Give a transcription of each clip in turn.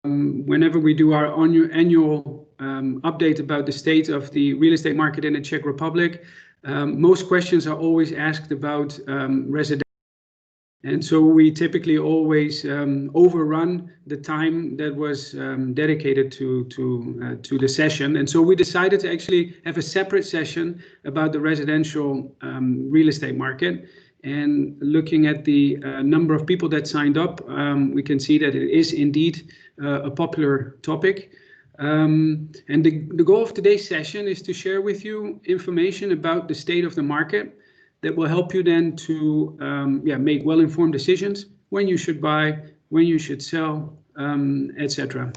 whenever we do our annual update about the state of the real estate market in the Czech Republic, most questions are always asked about residential. And so we typically always overrun the time that was dedicated to the session. And so we decided to actually have a separate session about the residential real estate market. And looking at the number of people that signed up, we can see that it is indeed a popular topic. And the goal of today's session is to share with you information about the state of the market that will help you then to make well-informed decisions when you should buy, when you should sell, etc.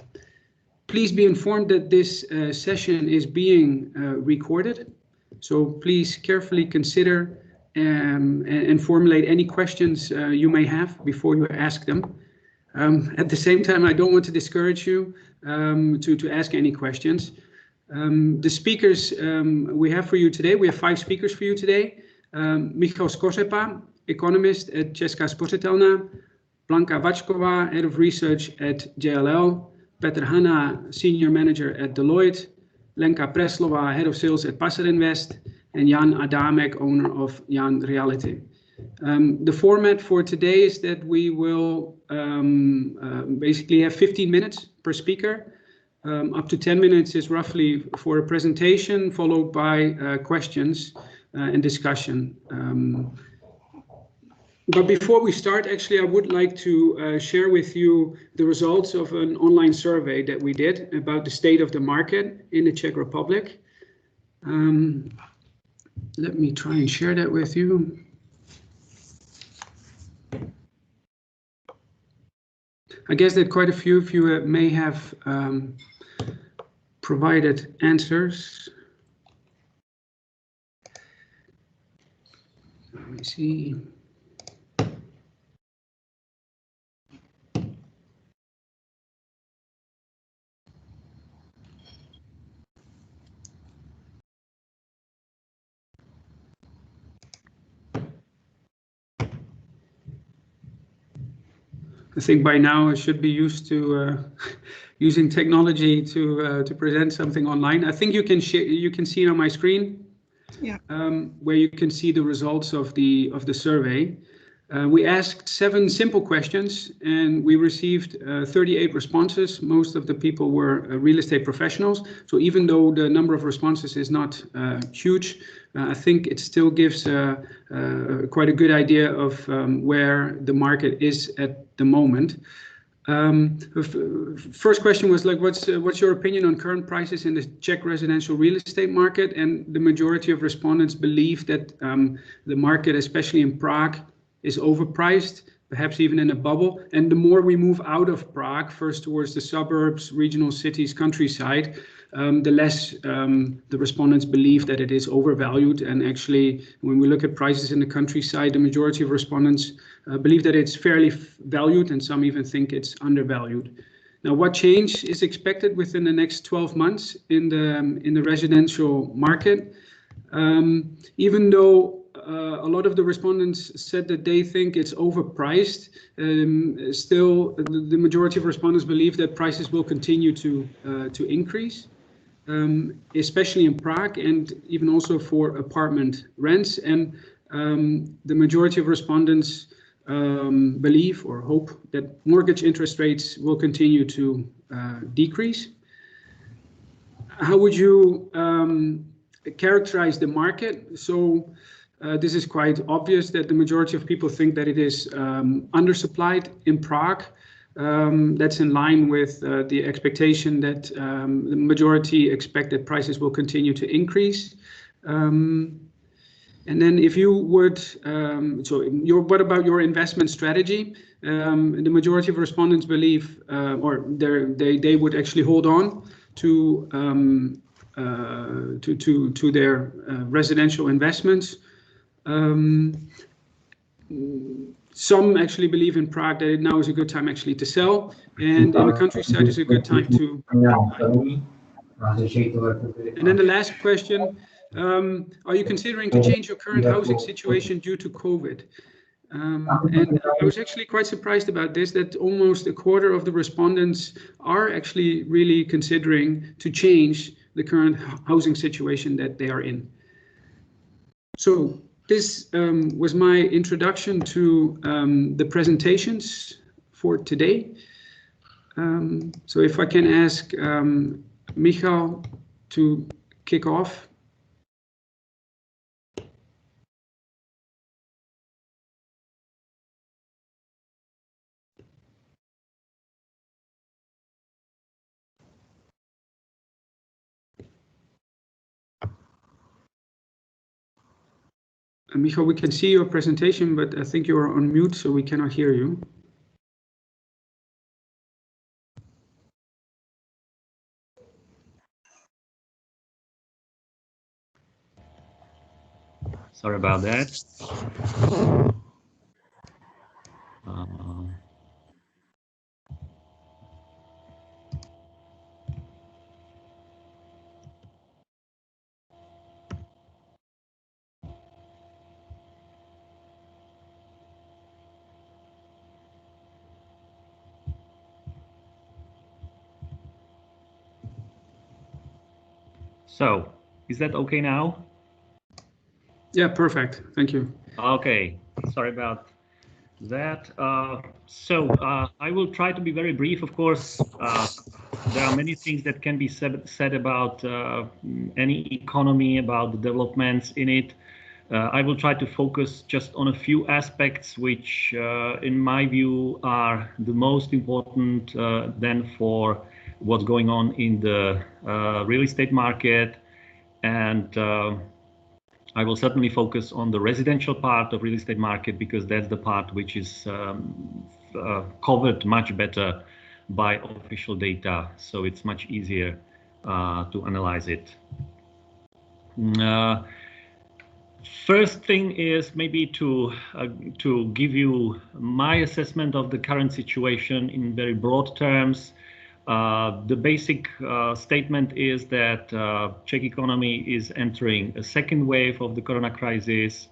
Please be informed that this session is being recorded. So please carefully consider and formulate any questions you may have before you ask them. At the same time, I don't want to discourage you to ask any questions. The speakers we have for you today, we have 5 speakers for you today. Michal Skořepa, economist at Česká Spořitelna, Blanka Vačkova, head of research at JLL, Petr Hána, senior manager at Deloitte, Lenka Preslová, head of sales at Passerinvest, and Jan Adámek, owner of Jan Reality. The format for today is that we will basically have 15 minutes per speaker. Up to 10 minutes is roughly for a presentation, followed by questions and discussion. But before we start, actually, I would like to share with you the results of an online survey that we did about the state of the market in the Czech Republic. Let me try and share that with you. I guess that quite a few of you may have provided answers. Let me see. I think by now I should be used to using technology to present something online. I think you can see it on my screen. Yeah. Where you can see the results of the survey. We asked 7 simple questions and we received 38 responses. Most of the people were real estate professionals. So even though the number of responses is not huge, I think it still gives quite a good idea of where the market is at the moment. First question was like, what's your opinion on current prices in the Czech residential real estate market? And the majority of respondents believe that the market, especially in Prague, is overpriced, perhaps even in a bubble. And the more we move out of Prague, first towards the suburbs, regional cities, countryside, the less the respondents believe that it is overvalued. And actually, when we look at prices in the countryside, the majority of respondents believe that it's fairly valued, and some even think it's undervalued. Now, what change is expected within the next 12 months in the residential market? Even though a lot of the respondents said that they think it's overpriced, still the majority of respondents believe that prices will continue to increase, especially in Prague and even also for apartment rents. And the majority of respondents believe or hope that mortgage interest rates will continue to decrease. How would you characterize the market? So this is quite obvious that the majority of people think that it is undersupplied in Prague. That's in line with the expectation that the majority expect that prices will continue to increase. And then if you would, what about your investment strategy? The majority of respondents believe, they would actually hold on to their residential investments. Some actually believe in Prague that now is a good time actually to sell, and in the countryside is a good time to buy. And then the last question, are you considering to change your current housing situation due to COVID? And I was actually quite surprised about this, that almost a quarter of the respondents are actually really considering to change the current housing situation that they are in. So this was my introduction to the presentations for today. So if I can ask Michal to kick off. Michal, we can see your presentation, but I think you are on mute, so we cannot hear you. Sorry about that. So, is that okay now? Yeah, perfect. Thank you. Okay, sorry about that. I will try to be very brief. Of course, there are many things that can be said about any economy, about the developments in it. I will try to focus just on a few aspects which, in my view, are the most important then for what's going on in the real estate market. And I will certainly focus on the residential part of real estate market because that's the part which is covered much better by official data. So it's much easier to analyze it. First thing is maybe to give you my assessment of the current situation in very broad terms. The basic statement is that Czech economy is entering a second wave of the corona crisis.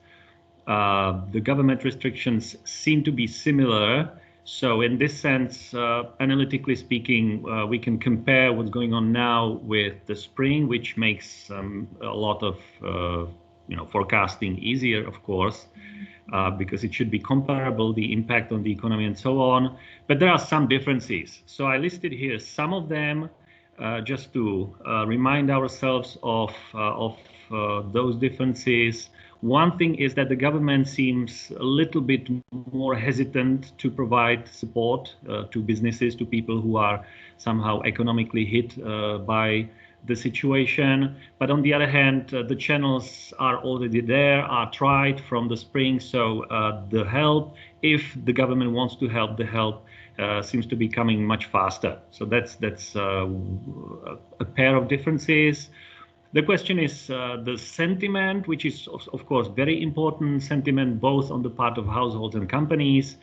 The government restrictions seem to be similar. So in this sense, analytically speaking, we can compare what's going on now with the spring, which makes a lot of forecasting easier, of course, because it should be comparable, the impact on the economy and so on. But there are some differences. So I listed here some of them just to remind ourselves of those differences. One thing is that the government seems a little bit more hesitant to provide support to businesses, to people who are somehow economically hit by the situation. But on the other hand, the channels are already there, are tried from the spring. So the help, if the government wants to help, the help seems to be coming much faster. So that's a pair of differences. The question is the sentiment, which is of course very important, sentiment both on the part of households and companies,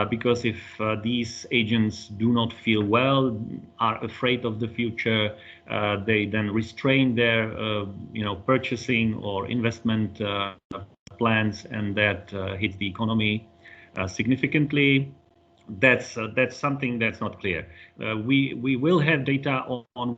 because if these agents do not feel well, are afraid of the future, they then restrain their purchasing or investment plans, and that hits the economy significantly. That's something that's not clear. We will have data on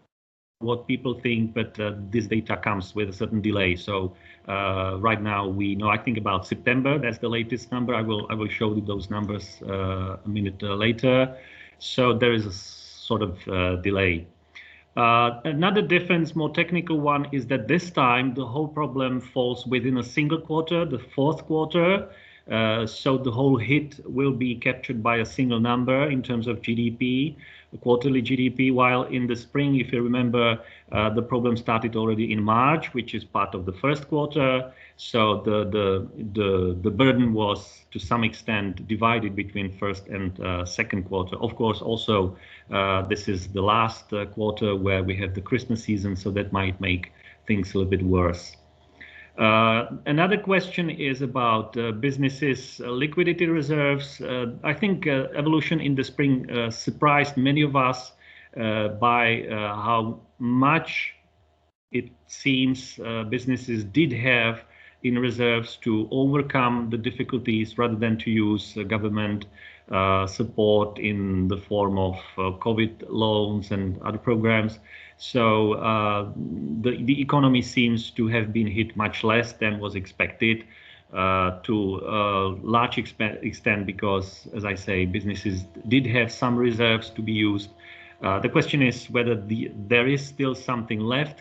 what people think, but this data comes with a certain delay. So right now we know, I think about September, that's the latest number. I will show you those numbers a minute later. So there is a sort of delay. Another difference, more technical one, is that this time the whole problem falls within a single quarter, the fourth quarter. So the whole hit will be captured by a single number in terms of GDP, quarterly GDP, while in the spring, if you remember, the problem started already in March, which is part of the first quarter. So the burden was to some extent divided between first and second quarter. Of course, also this is the last quarter where we have the Christmas season, so that might make things a little bit worse. Another question is about businesses' liquidity reserves. I think evolution in the spring surprised many of us by how much it seems businesses did have in reserves to overcome the difficulties rather than to use government support in the form of COVID loans and other programs. So the economy seems to have been hit much less than was expected, to a large extent because, as I say, businesses did have some reserves to be used. The question is whether there is still something left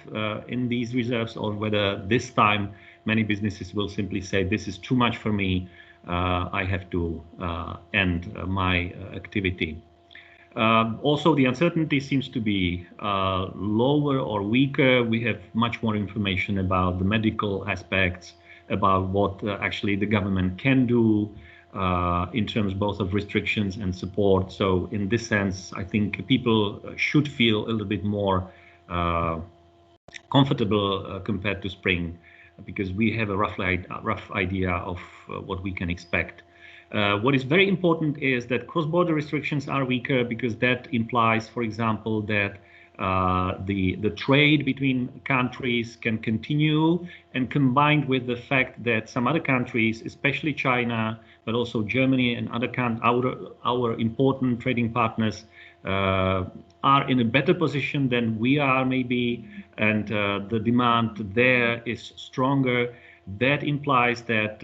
in these reserves, or whether this time many businesses will simply say, this is too much for me, I have to end my activity. Also, the uncertainty seems to be lower or weaker. We have much more information about the medical aspects, about what actually the government can do in terms both of restrictions and support. So in this sense, I think people should feel a little bit more comfortable compared to spring, because we have a rough idea of what we can expect. What is very important is that cross-border restrictions are weaker, because that implies, for example, that the trade between countries can continue, and combined with the fact that some other countries, especially China, but also Germany and other our important trading partners, are in a better position than we are maybe, and the demand there is stronger. That implies that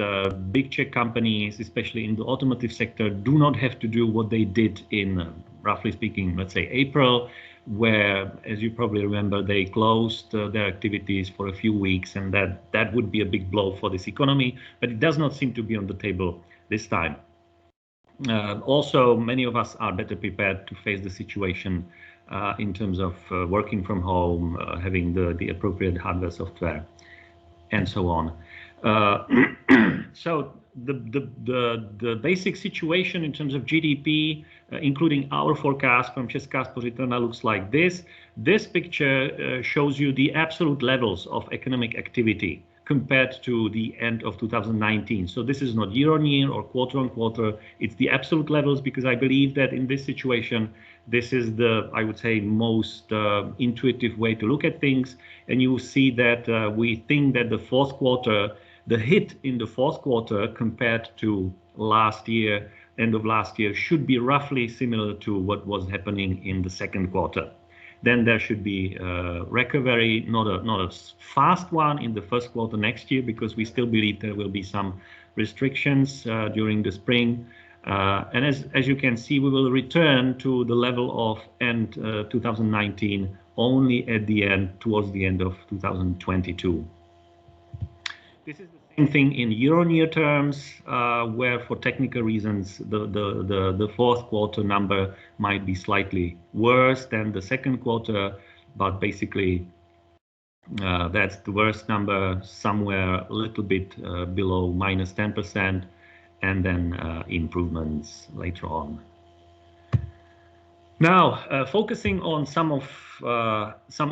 big Czech companies, especially in the automotive sector, do not have to do what they did in, roughly speaking, let's say April, where, as you probably remember, they closed their activities for a few weeks, and that would be a big blow for this economy, but it does not seem to be on the table this time. Also, many of us are better prepared to face the situation in terms of working from home, having the appropriate hardware, software, and so on. So the basic situation in terms of GDP, including our forecast from Česká Spořitelna, looks like this. This picture shows you the absolute levels of economic activity compared to the end of 2019. So this is not year on year or quarter on quarter, it's the absolute levels, because I believe that in this situation, this is the, I would say, most intuitive way to look at things. And you will see that we think that the fourth quarter, the hit in the fourth quarter compared to last year, end of last year, should be roughly similar to what was happening in the second quarter. Then there should be recovery, not a fast one in the first quarter next year, because we still believe there will be some restrictions during the spring. And as you can see, we will return to the level of end 2019 only at the end, towards the end of 2022. This is the same thing in year-on-year terms, where for technical reasons the fourth quarter number might be slightly worse than the second quarter, but basically that's the worst number, somewhere a little bit below minus 10%, and then improvements later on. Now, focusing on some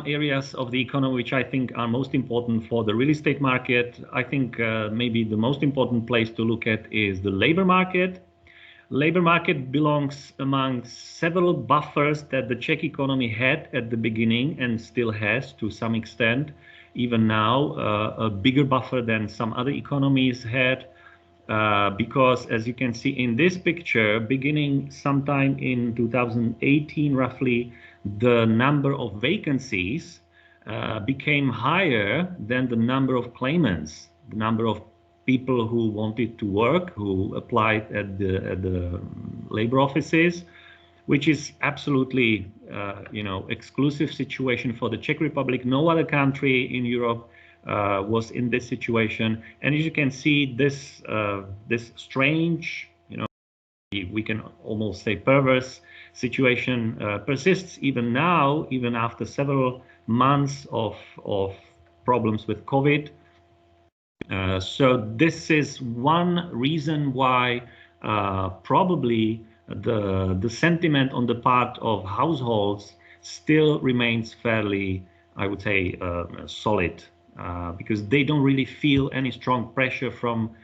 areas of the economy which I think are most important for the real estate market, I think maybe the most important place to look at is the labor market. Labor market belongs among several buffers that the Czech economy had at the beginning and still has to some extent, even now, a bigger buffer than some other economies had. Because, as you can see in this picture, beginning sometime in 2018, roughly, the number of vacancies became higher than the number of claimants, the number of people who wanted to work, who applied at the labor offices, which is absolutely, exclusive situation for the Czech Republic. No other country in Europe was in this situation, and as you can see, this strange, we can almost say perverse situation persists even now, even after several months of problems with COVID. So this is one reason why probably the sentiment on the part of households still remains fairly, I would say, solid. Because they don't really feel any strong pressure from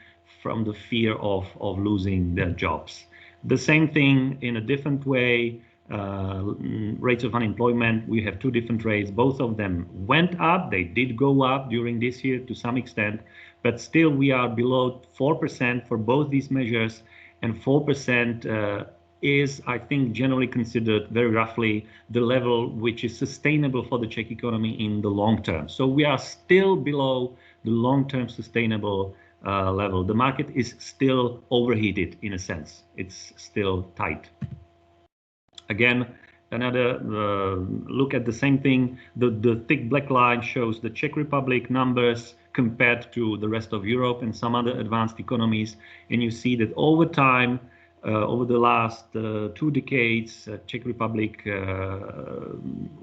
the fear of losing their jobs. The same thing in a different way rates of unemployment. We have two different rates. Both of them went up. They did go up during this year to some extent, but still we are below 4% for both these measures, and 4% is, I think, generally considered very roughly the level which is sustainable for the Czech economy in the long term. So we are still below the long-term sustainable level. The market is still overheated in a sense. It's still tight. Again, another look at the same thing. The thick black line shows the Czech Republic numbers compared to the rest of Europe and some other advanced economies. And you see that over time, over the last 2 decades, Czech Republic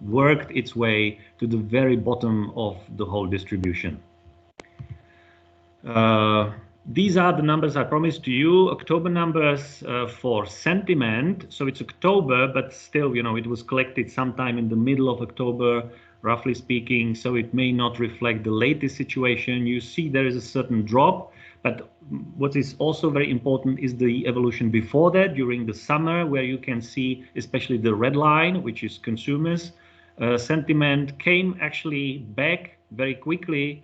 worked its way to the very bottom of the whole distribution. These are the numbers I promised to you, October numbers for sentiment. So it's October, but still, you know, it was collected sometime in the middle of October, roughly speaking, so it may not reflect the latest situation. You see there is a certain drop, but what is also very important is the evolution before that, during the summer, where you can see especially the red line, which is consumers. Sentiment came actually back very quickly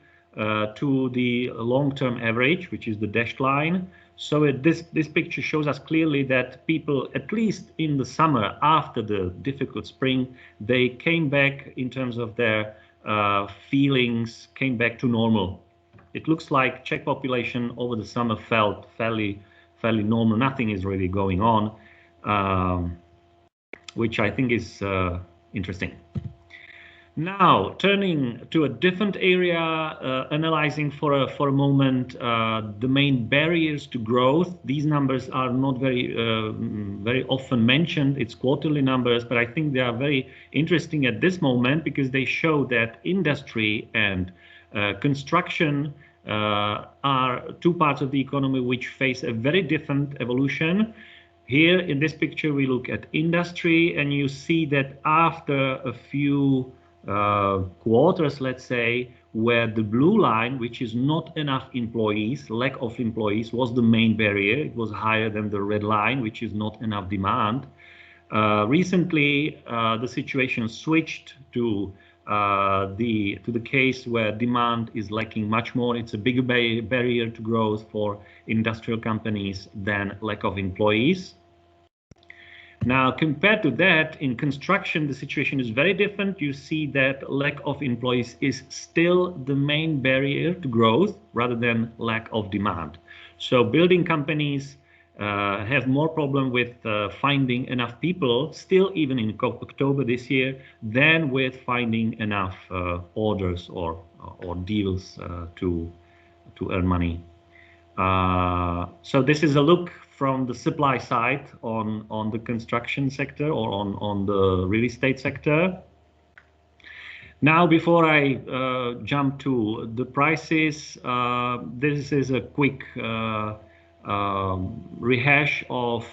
to the long-term average, which is the dashed line. So this picture shows us clearly that people, at least in the summer after the difficult spring, they came back in terms of their feelings, came back to normal. It looks like Czech population over the summer felt fairly normal. Nothing is really going on, which I think is interesting. Now, turning to a different area, analyzing for a moment the main barriers to growth. These numbers are not very often mentioned. It's quarterly numbers, but I think they are very interesting at this moment because they show that industry and construction are two parts of the economy which face a very different evolution. Here in this picture, we look at industry, and you see that after a few quarters, let's say, where the blue line, which is not enough employees, lack of employees, was the main barrier. It was higher than the red line, which is not enough demand. Recently, the situation switched to the case where demand is lacking much more. It's a bigger barrier to growth for industrial companies than lack of employees. Now, compared to that, in construction, the situation is very different. You see that lack of employees is still the main barrier to growth rather than lack of demand. So building companies have more problem with finding enough people, still even in October this year, than with finding enough orders or deals to earn money. So this is a look from the supply side on the construction sector or on the real estate sector. Now, before I jump to the prices, this is a quick rehash of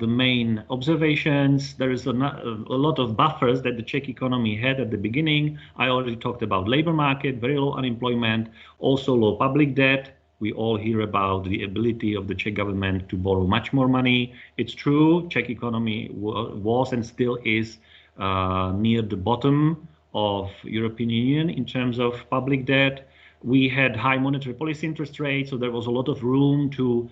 the main observations. There is a lot of buffers that the Czech economy had at the beginning. I already talked about labor market, very low unemployment, also low public debt. We all hear about the ability of the Czech government to borrow much more money. It's true, Czech economy was and still is near the bottom of European Union in terms of public debt. We had high monetary policy interest rates, so there was a lot of room to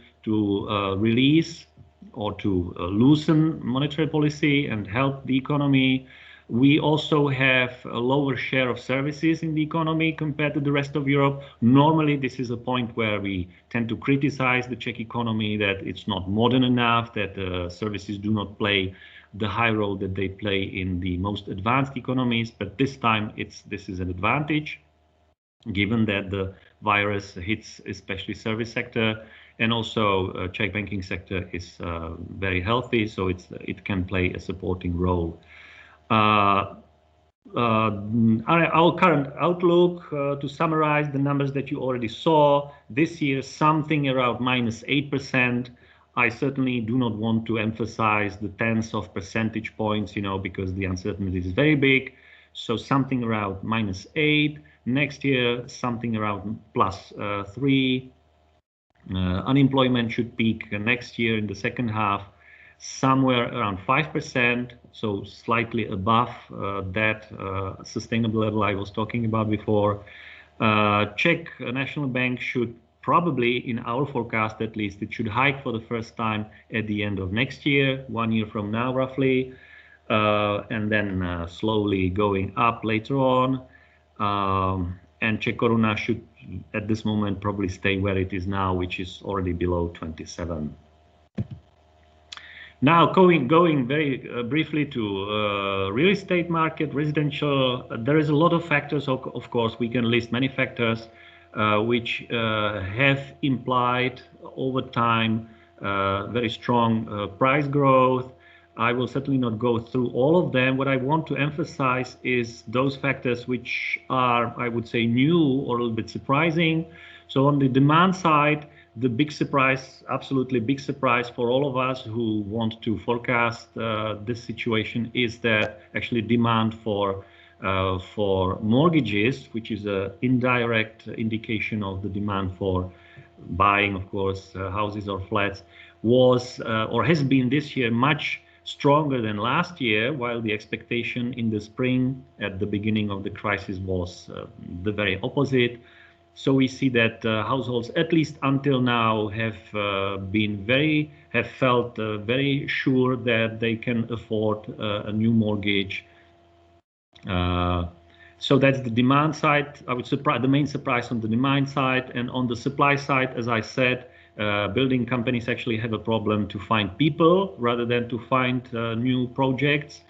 release or to loosen monetary policy and help the economy. We also have a lower share of services in the economy compared to the rest of Europe. Normally, this is a point where we tend to criticize the Czech economy, that it's not modern enough, that services do not play the high role that they play in the most advanced economies. But this time, this is an advantage, given that the virus hits especially service sector, and also Czech banking sector is very healthy, so it can play a supporting role. Our current outlook, to summarize the numbers that you already saw, this year something around -8%. I certainly do not want to emphasize the tens of percentage points, you know, because the uncertainty is very big. So something around -8. Next year, something around +3. Unemployment should peak next year in the second half. somewhere around 5%, so slightly above that sustainable level I was talking about before. Czech National Bank should probably, in our forecast at least, it should hike for the first time at the end of next year, 1 year from now roughly, and then slowly going up later on. And Czech koruna should at this moment probably stay where it is now, which is already below 27. Now going very briefly to real estate market, residential, there is a lot of factors, of course, we can list many factors which have implied over time very strong price growth. I will certainly not go through all of them. What I want to emphasize is those factors which are, I would say, new or a little bit surprising. So on the demand side, the big surprise, absolutely big surprise for all of us who want to forecast this situation is that actually demand for mortgages, which is an indirect indication of the demand for buying, of course, houses or flats, was or has been this year much stronger than last year, while the expectation in the spring at the beginning of the crisis was the very opposite. So we see that households, at least until now, have felt very sure that they can afford a new mortgage. So that's the demand side. I would surprise the main surprise on the demand side, and on the supply side, as I said, building companies actually have a problem to find people rather than to find new projects.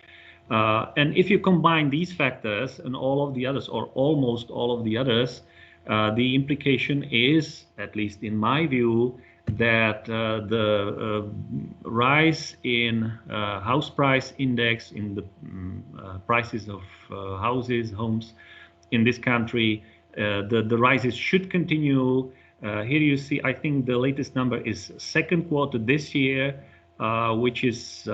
And if you combine these factors and all of the others, or almost all of the others, the implication is, at least in my view, that the rise in house price index, in the prices of houses, homes in this country, the rises should continue. Here you see, I think the latest number is second quarter this year, which is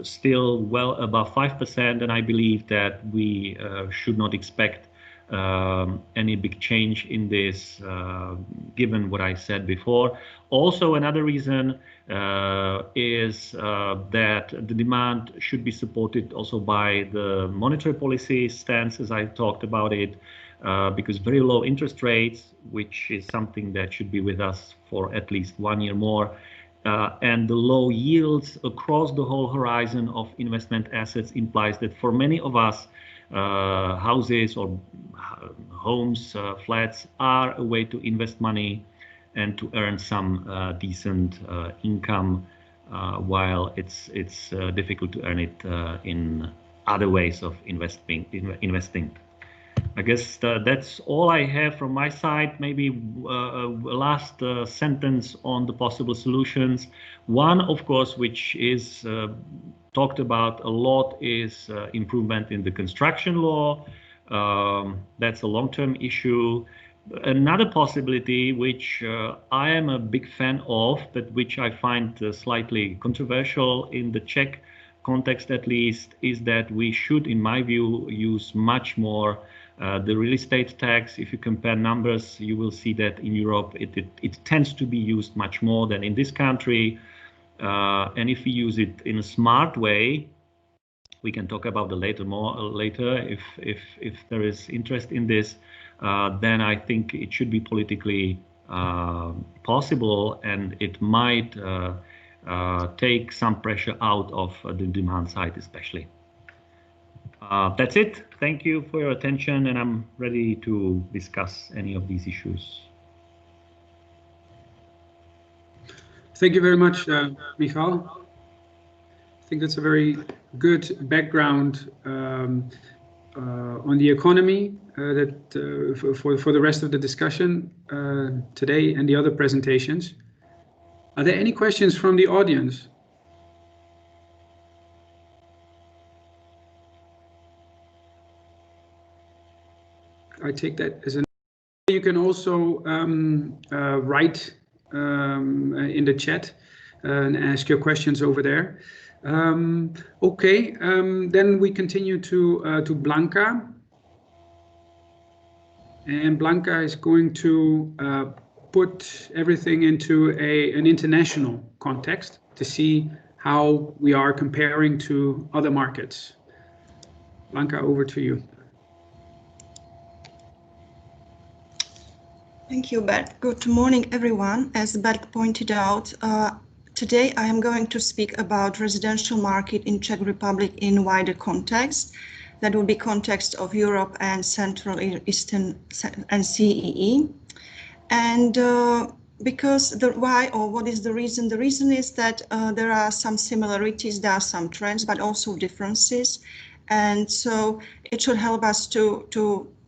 still well above 5%, and I believe that we should not expect any big change in this, given what I said before. Also, another reason is that the demand should be supported also by the monetary policy stance, as I talked about it, because very low interest rates, which is something that should be with us for at least 1 year more, and the low yields across the whole horizon of investment assets implies that for many of us, houses or homes, flats are a way to invest money and to earn some decent income, while it's difficult to earn it in other ways of investing. I guess that's all I have from my side. Maybe a last sentence on the possible solutions. One, of course, which is talked about a lot, is improvement in the construction law. That's a long-term issue. Another possibility, which I am a big fan of, but which I find slightly controversial in the Czech context at least, is that we should, in my view, use much more the real estate tax. If you compare numbers, you will see that in Europe it tends to be used much more than in this country. And if we use it in a smart way, we can talk about the later if there is interest in this, then I think it should be politically possible, and it might take some pressure out of the demand side especially. That's it. Thank you for your attention, and I'm ready to discuss any of these issues. Thank you very much, Michal. I think that's a very good background on the economy for the rest of the discussion today and the other presentations. Are there any questions from the audience? I take that as an. You can also write in the chat and ask your questions over there. Okay, then we continue to Blanka. And Blanka is going to put everything into an international context to see how we are comparing to other markets. Blanka, over to you. Thank you, Bert. Good morning, everyone. As Bert pointed out, today I am going to speak about residential market in Czech Republic in wider context. That will be context of Europe and Central Eastern and CEE. And because why or what is the reason? The reason is that there are some similarities, there are some trends, but also differences. And so it should help us to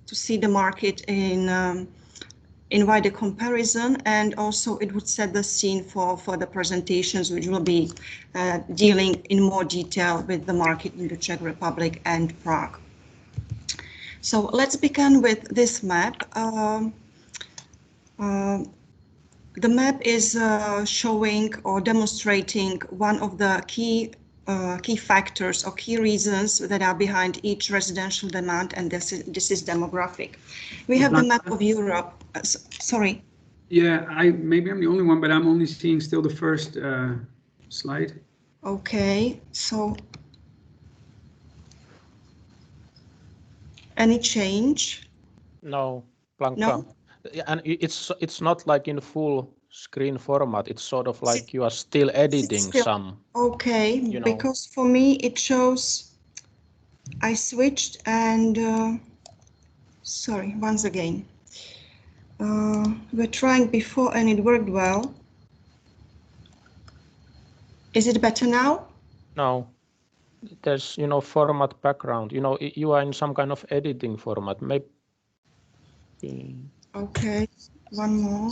see the market in wider comparison, and also it would set the scene for the presentations, which will be dealing in more detail with the market in the Czech Republic and Prague. So let's begin with this map. The map is showing or demonstrating one of the key factors or key reasons that are behind each residential demand, and this is demographic. We have the map of Europe. Sorry. Yeah, maybe I'm the only one, but I'm only seeing still the first slide. Okay, so any change? No, Blanka. No? And it's not like in full screen format. It's sort of like you are still editing some. Okay, you know. Because for me it shows I switched and sorry, once again. We're trying before and it worked well. Is it better now? No, there's, format background. You are in some kind of editing format. Maybe. Okay, one more.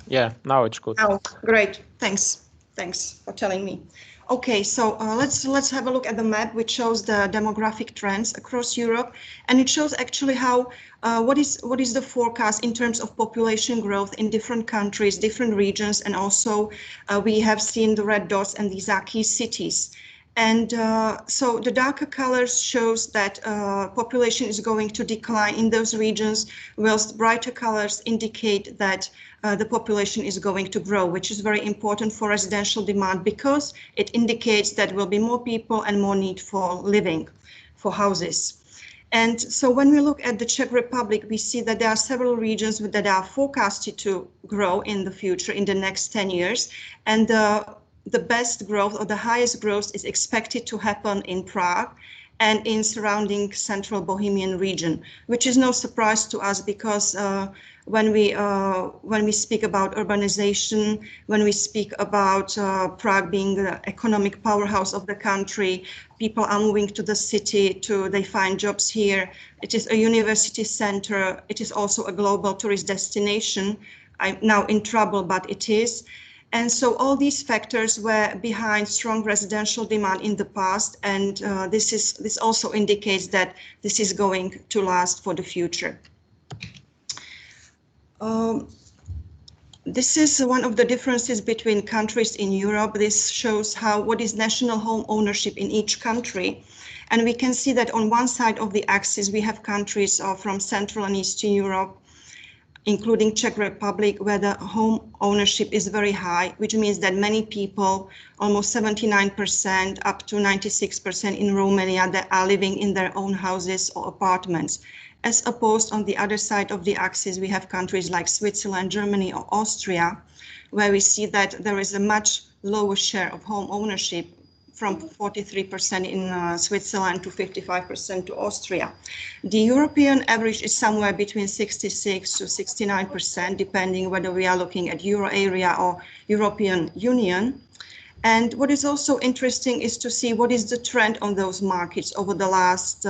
Yeah, now it's good. Oh, great. Thanks for telling me. Okay, so let's have a look at the map, which shows the demographic trends across Europe, and it shows actually how what is the forecast in terms of population growth in different countries, different regions, and also we have seen the red dots, and these are key cities. And so the darker colors shows that population is going to decline in those regions, whilst brighter colors indicate that the population is going to grow, which is very important for residential demand because it indicates that there will be more people and more need for living, for houses. And so when we look at the Czech Republic, we see that there are several regions that are forecasted to grow in the future, in the next 10 years. And the best growth or the highest growth is expected to happen in Prague and in surrounding central Bohemian region, which is no surprise to us because when we speak about urbanization, when we speak about Prague being the economic powerhouse of the country, people are moving to the city, they find jobs here. It is a university center. It is also a global tourist destination. I'm now in trouble, but it is. And so all these factors were behind strong residential demand in the past, and this also indicates that this is going to last for the future. This is one of the differences between countries in Europe. This shows what is national home ownership in each country. And we can see that on one side of the axis, we have countries from Central and Eastern Europe, including Czech Republic, where the home ownership is very high, which means that many people, almost 79% up to 96% in Romania, that are living in their own houses or apartments. As opposed on the other side of the axis, we have countries like Switzerland, Germany, or Austria, where we see that there is a much lower share of home ownership, from 43% in Switzerland to 55% to Austria. The European average is somewhere between 66 to 69%, depending whether we are looking at Euro area or European Union. And what is also interesting is to see what is the trend on those markets over the last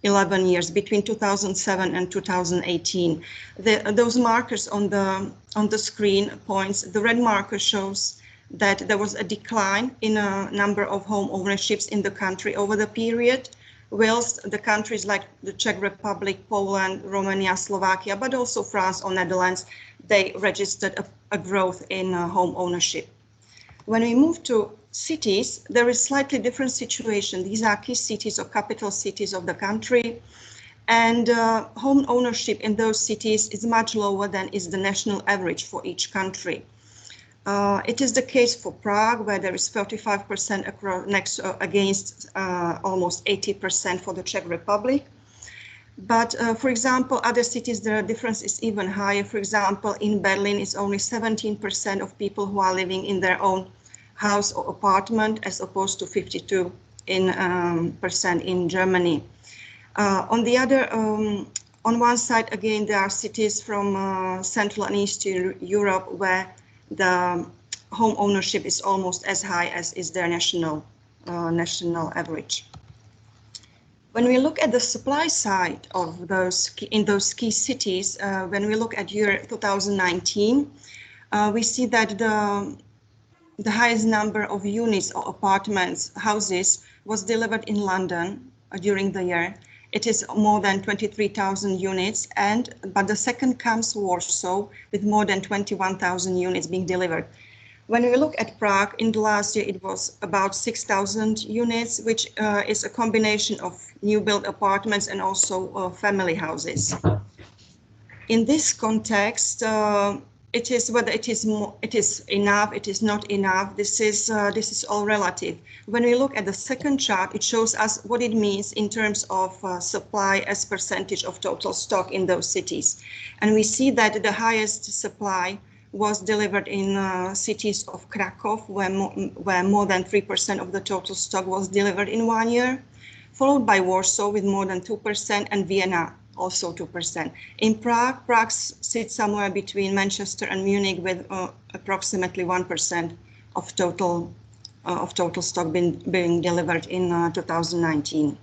11 years, between 2007 and 2018. Those markers on the screen points, the red marker shows that there was a decline in a number of home ownerships in the country over the period, whilst the countries like the Czech Republic, Poland, Romania, Slovakia, but also France or Netherlands, they registered a growth in home ownership. When we move to cities, there is slightly different situation. These are key cities or capital cities of the country. And home ownership in those cities is much lower than is the national average for each country. It is the case for Prague, where there is 35% against almost 80% for the Czech Republic. But for example, other cities, the difference is even higher. For example, in Berlin, it's only 17% of people who are living in their own house or apartment, as opposed to 52% in Germany. On one side, again, there are cities from Central and Eastern Europe where the home ownership is almost as high as is their national average. When we look at the supply side of in those key cities, when we look at year 2019, we see that the highest number of units or apartments, houses, was delivered in London during the year. It is more than 23,000 units, but the second comes Warsaw with more than 21,000 units being delivered. When we look at Prague, in the last year it was about 6,000 units, which is a combination of new built apartments and also family houses. In this context, it is whether it is enough, it is not enough. This is all relative. When we look at the second chart, it shows us what it means in terms of supply as percentage of total stock in those cities, and we see that the highest supply was delivered in cities of Krakow, where more than 3% of the total stock was delivered in 1 year, followed by Warsaw with more than 2% and Vienna also 2%. In Prague sits somewhere between Manchester and Munich with approximately 1% of total stock being delivered in 2019.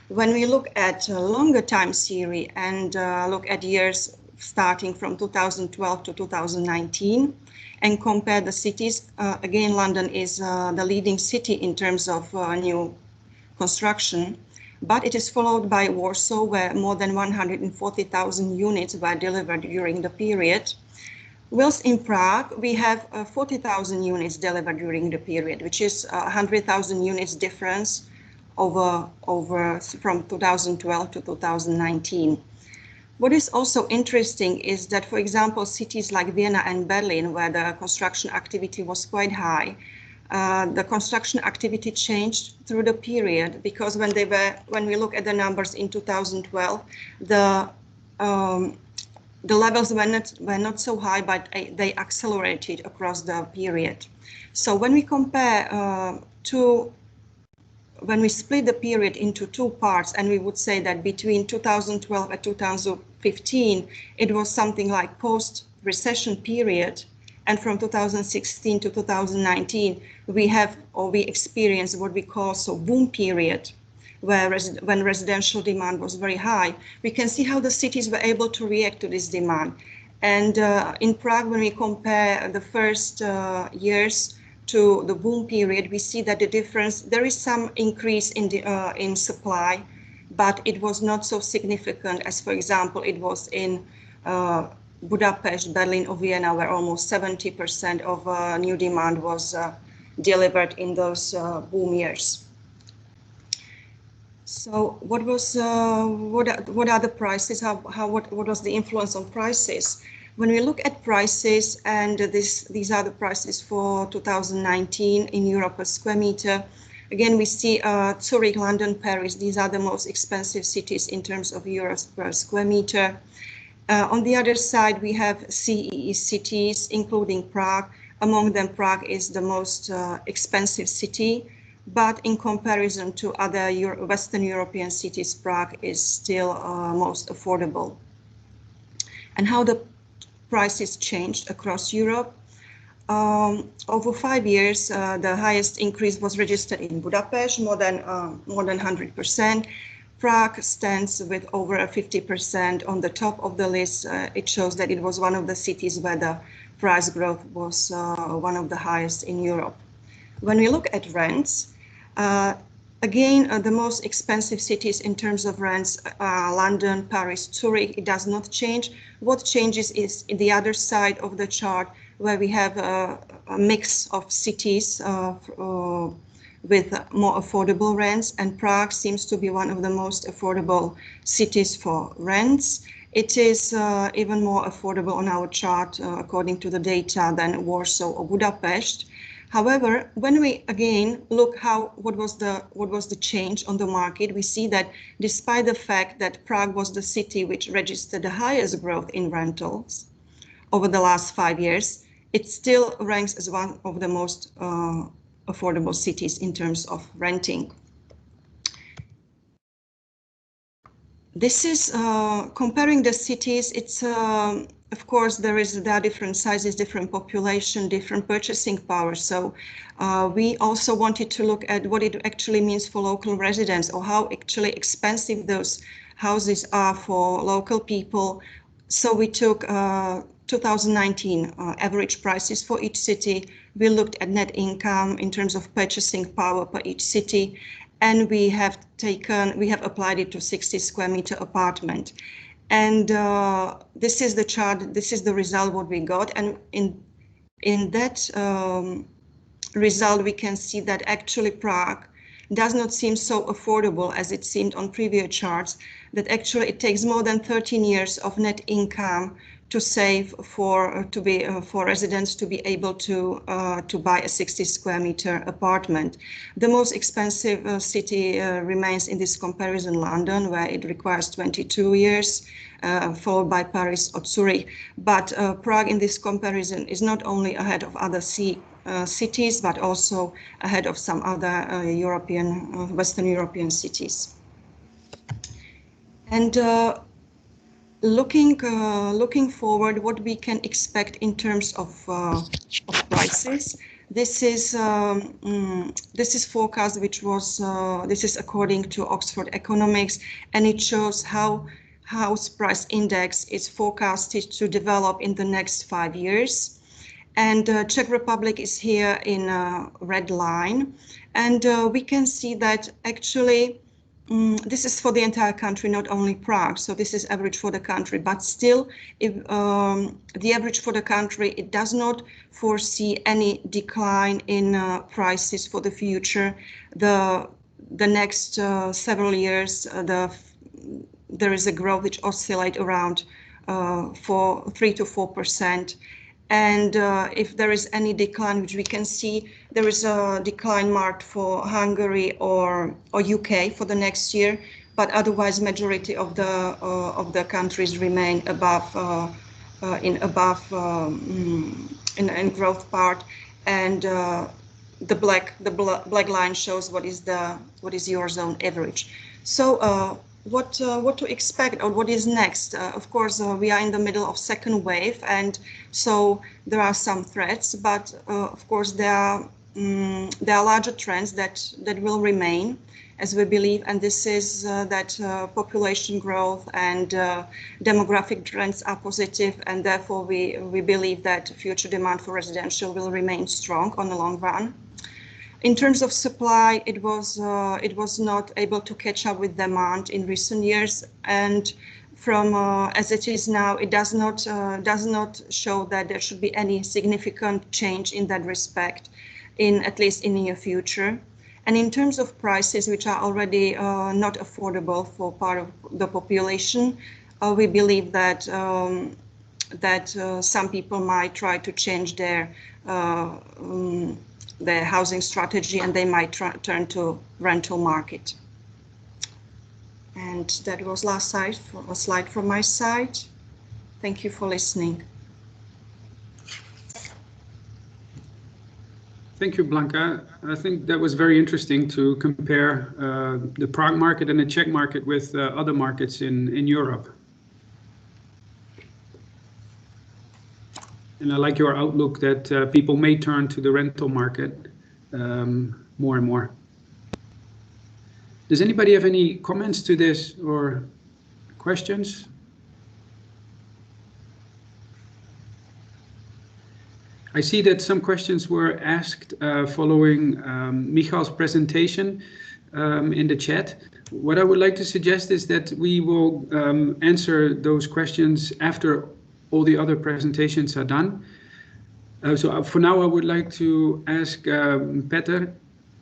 When we look at a longer time series and look at years starting from 2012 to 2019 and compare the cities, again, London is the leading city in terms of new construction, but it is followed by Warsaw, where more than 140,000 units were delivered during the period. Whilst in Prague, we have 40,000 units delivered during the period, which is 100,000 units difference from 2012 to 2019. What is also interesting is that, for example, cities like Vienna and Berlin, where the construction activity was quite high, the construction activity changed through the period, because when we look at the numbers in 2012, the levels were not so high, but they accelerated across the period. So when we compare when we split the period into two parts, and we would say that between 2012 and 2015, it was something like post-recession period, and from 2016 to 2019, we experienced what we call boom period, where when residential demand was very high. We can see how the cities were able to react to this demand. And in Prague, when we compare the first years to the boom period, we see that there is some increase in supply, but it was not so significant as, for example, it was in Budapest, Berlin, or Vienna, where almost 70% of new demand was delivered in those boom years. So what are the prices? What was the influence on prices? When we look at prices, and these are the prices for 2019 in euro per square meter, again, we see Zurich, London, Paris. These are the most expensive cities in terms of euros per square meter. On the other side, we have CEE cities, including Prague. Among them, Prague is the most expensive city, but in comparison to other Western European cities, Prague is still most affordable. And how the prices changed across Europe. Over 5 years, the highest increase was registered in Budapest, more than 100%. Prague stands with over 50% on the top of the list. It shows that it was one of the cities where the price growth was one of the highest in Europe. When we look at rents, again, the most expensive cities in terms of rents are London, Paris, Zurich. It does not change. What changes is in the other side of the chart, where we have a mix of cities with more affordable rents, and Prague seems to be one of the most affordable cities for rents. It is even more affordable on our chart, according to the data, than Warsaw or Budapest. However, when we again look what was the change on the market, we see that despite the fact that Prague was the city which registered the highest growth in rentals over the last 5 years, it still ranks as one of the most affordable cities in terms of renting. This is comparing the cities. It's of course there are different sizes, different population, different purchasing power. So we also wanted to look at what it actually means for local residents, or how actually expensive those houses are for local people. So we took 2019 average prices for each city. We looked at net income in terms of purchasing power per each city, and we have applied it to 60 square meter apartment. And this is the chart, this is the result what we got. And in that result, we can see that actually Prague does not seem so affordable as it seemed on previous charts, that actually it takes more than 13 years of net income to save for residents to be able to buy a 60 square meter apartment. The most expensive city remains in this comparison London, where it requires 22 years, followed by Paris or Zurich. But Prague in this comparison is not only ahead of other cities, but also ahead of some other Western European cities. And looking forward, what we can expect in terms of prices. This is forecast, which was this is according to Oxford Economics, and it shows how house price index is forecasted to develop in the next 5 years. And Czech Republic is here in a red line, and we can see that actually. This is for the entire country, not only Prague. So this is average for the country, but still, if the average for the country, it does not foresee any decline in prices for the future. The next several years, there is a growth which oscillates around 3 to 4%. And if there is any decline, which we can see, there is a decline marked for Hungary or UK for the next year, but otherwise majority of the countries remain above in growth part, and the black line shows what is Eurozone average. So what to expect, or what is next? Of course, we are in the middle of second wave, and so there are some threats. But of course, there are larger trends that will remain, as we believe, and this is that population growth and demographic trends are positive, and therefore we believe that future demand for residential will remain strong on the long run. In terms of supply, it was not able to catch up with demand in recent years, and from as it is now, it does not show that there should be any significant change in that respect, at least in the near future. And in terms of prices, which are already not affordable for part of the population, we believe that some people might try to change their housing strategy, and they might turn to rental market. And that was a slide from my side. Thank you for listening. Thank you, Blanka. I think that was very interesting to compare the Prague market and the Czech market with other markets in Europe. And I like your outlook that people may turn to the rental market more and more. Does anybody have any comments to this or questions? I see that some questions were asked following Michal's presentation in the chat. What I would like to suggest is that we will answer those questions after all the other presentations are done. So for now, I would like to ask Petr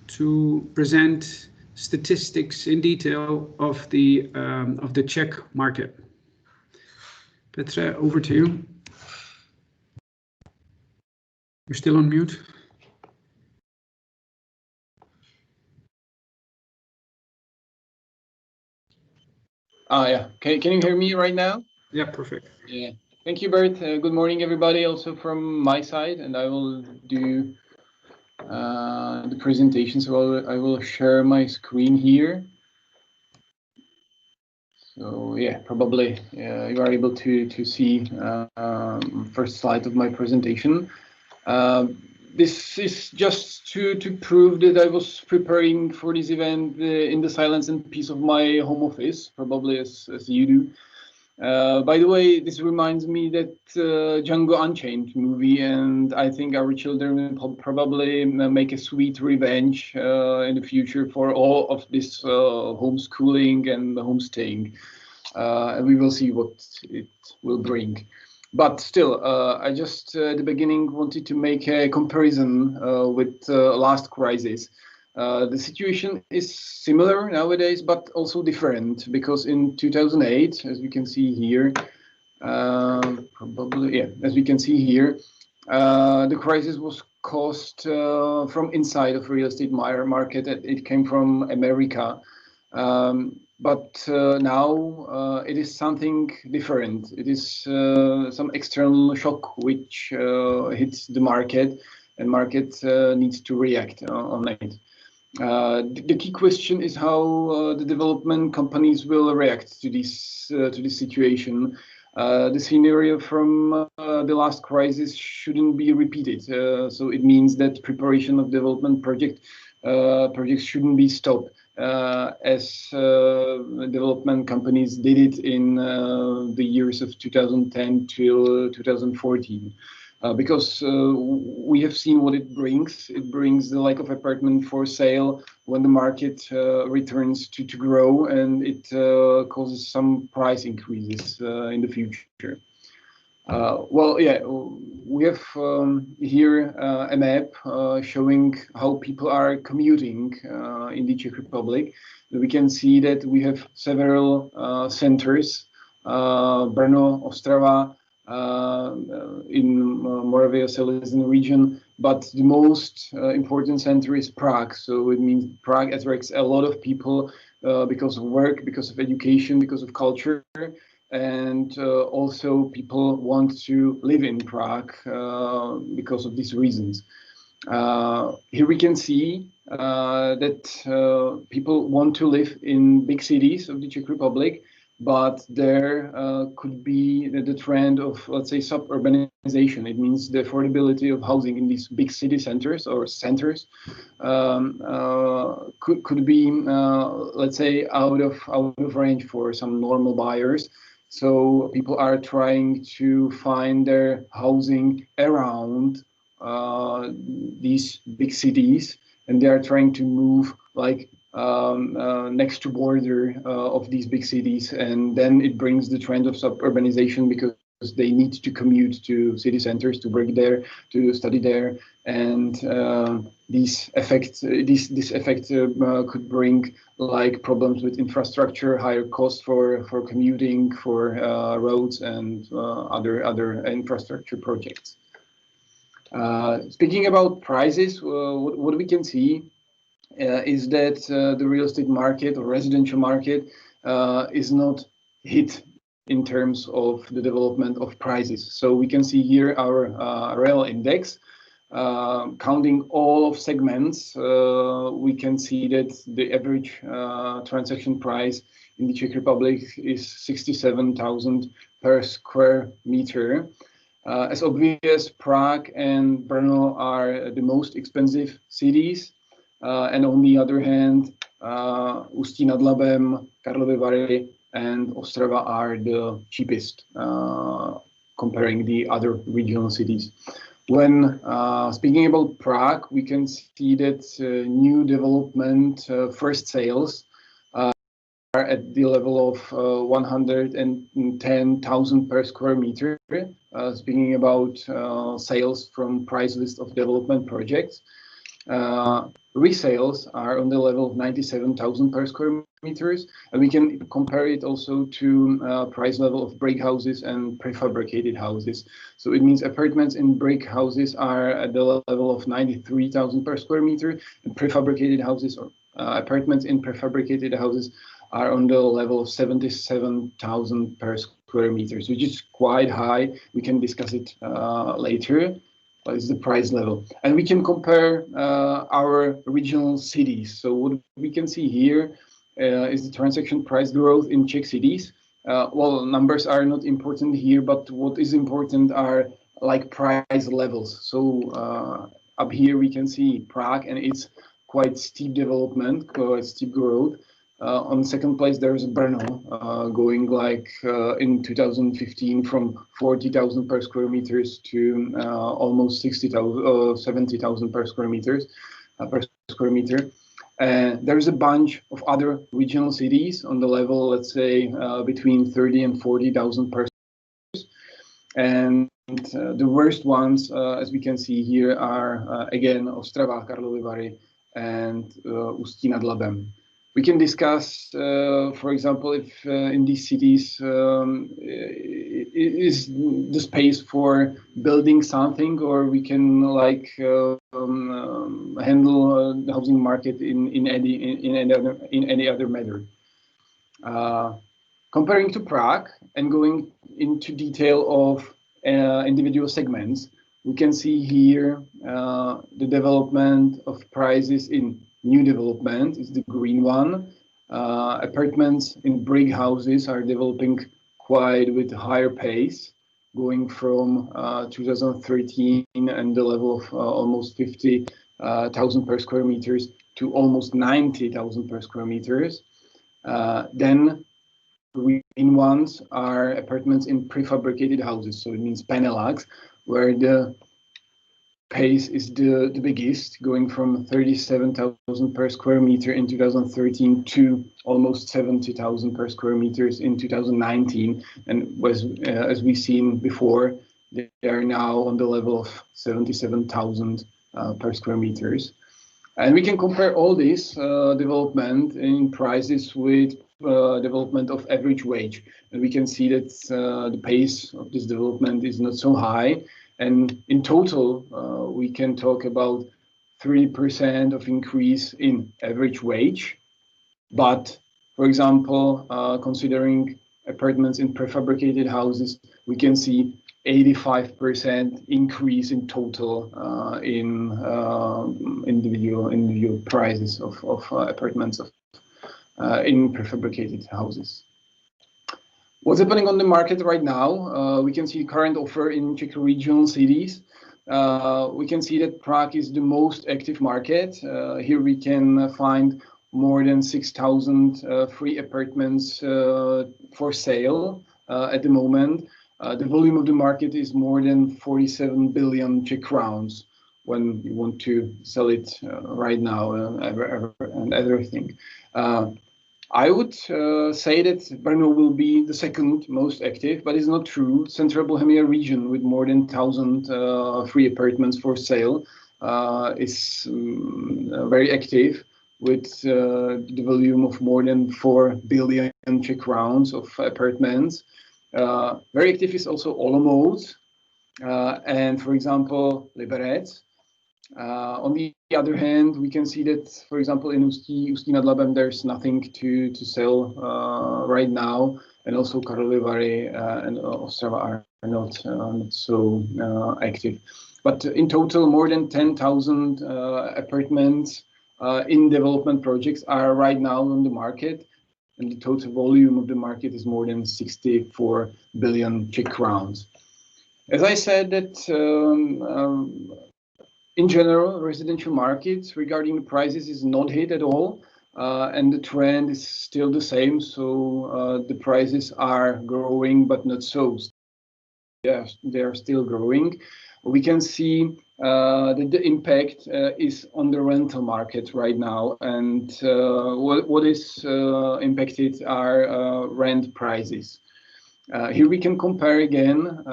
to present statistics in detail of the Czech market. Petr, over to you. You're still on mute. Yeah. Can you hear me right now? Yeah, perfect. Yeah. Thank you, Bert. Good morning, everybody. Also from my side, and I will do the presentation. So I will share my screen here. So yeah, probably you are able to see first slide of my presentation. This is just to prove that I was preparing for this event in the silence and peace of my home office, probably as you do. By the way, this reminds me that Django Unchained movie, and I think our children will probably make a sweet revenge in the future for all of this homeschooling and homestaying. And we will see what it will bring. But still, I just at the beginning wanted to make a comparison with last crisis. The situation is similar nowadays, but also different, because in 2008, as we can see here, as we can see here, the crisis was caused from inside of real estate market. It came from America. But now it is something different. It is some external shock which hits the market, and market needs to react on it. The key question is how the development companies will react to this situation. The scenario from the last crisis shouldn't be repeated. So it means that preparation of development projects shouldn't be stopped. As development companies did it in the years of 2010 till 2014. Because we have seen what it brings. It brings the lack of apartment for sale when the market returns to grow, and it causes some price increases in the future. Well, yeah, we have here a map showing how people are commuting in the Czech Republic. We can see that we have several centers, Brno, Ostrava, in Moravia Silesian region, but the most important center is Prague. So it means Prague attracts a lot of people because of work, because of education, because of culture. And also people want to live in Prague because of these reasons. Here we can see that people want to live in big cities of the Czech Republic, but there could be the trend of, let's say, suburbanization. It means the affordability of housing in these big city centers or centers could be, let's say, out of range for some normal buyers. So people are trying to find their housing around these big cities, and they are trying to move like next to border of these big cities, and then it brings the trend of suburbanization because they need to commute to city centers to work there, to study there, and this effect could bring like problems with infrastructure, higher costs for commuting, for roads and other infrastructure projects. Speaking about prices, what we can see is that the real estate market or residential market is not hit in terms of the development of prices. So we can see here our real index. Counting all of segments, we can see that the average transaction price in the Czech Republic is 67,000 per square meter. As obvious, Prague and Brno are the most expensive cities. And on the other hand, Ústí nad Labem, Karlovy Vary, and Ostrava are the cheapest, comparing the other regional cities. When speaking about Prague, we can see that new development first sales are at the level of 110,000 per square meter. Speaking about sales from price list of development projects. Resales are on the level of 97,000 per square meters, and we can compare it also to price level of brick houses and prefabricated houses. So it means apartments in brick houses are at the level of 93,000 per square meter, and prefabricated houses or apartments in prefabricated houses are on the level of 77,000 per square meters, which is quite high. We can discuss it later. What is the price level? And we can compare our regional cities. So what we can see here is the transaction price growth in Czech cities. Well, numbers are not important here, but what is important are like price levels. So up here we can see Prague and its quite steep development, quite steep growth. On second place, there's Brno, going like in 2015 from 40,000 per square meters to almost 60,000, 70,000 per square meters per square meter. There's a bunch of other regional cities on the level, let's say, between 30 and 40,000 per square meters. And the worst ones, as we can see here, are again Ostrava, Karlovy Vary, and Ústí nad Labem. We can discuss, for example, if in these cities is the space for building something, or we can like handle the housing market in any other manner. Comparing to Prague and going into detail of individual segments, we can see here the development of prices in new development is the green one. Apartments in brick houses are developing quite with higher pace, going from 2013 and the level of almost 50,000 per square meters to almost 90,000 per square meters. Then green ones are apartments in prefabricated houses, so it means Benelux, where the pace is the biggest, going from 37,000 per square meter in 2013 to almost 70,000 per square meters in 2019. And as we've seen before, they are now on the level of 77,000 per square meters. And we can compare all this development in prices with development of average wage. And we can see that the pace of this development is not so high. And in total, we can talk about 3% of increase in average wage. But, for example, considering apartments in prefabricated houses, we can see 85% increase in total in individual prices of apartments in prefabricated houses. What's happening on the market right now? We can see current offer in Czech regional cities. We can see that Prague is the most active market. Here we can find more than 6,000 free apartments for sale at the moment. The volume of the market is more than 47 billion Czech crowns when you want to sell it right now and everything. I would say that Brno will be the second most active, but it's not true. Central Bohemia region with more than 1,000 free apartments for sale is very active with the volume of more than 4 billion Czech crowns of apartments. Very active is also Olomouc and, for example, Liberec. On the other hand, we can see that, for example, in Ústí nad Labem, there's nothing to sell right now, and also Karlovy Vary and Ostrava are not so active. But in total, more than 10,000 apartments in development projects are right now on the market, and the total volume of the market is more than 64 billion Czech crowns. As I said, that in general, residential markets regarding the prices is not hit at all, and the trend is still the same. So the prices are growing, but not so. They are still growing. We can see that the impact is on the rental market right now, and what is impacted are rent prices. Here we can compare again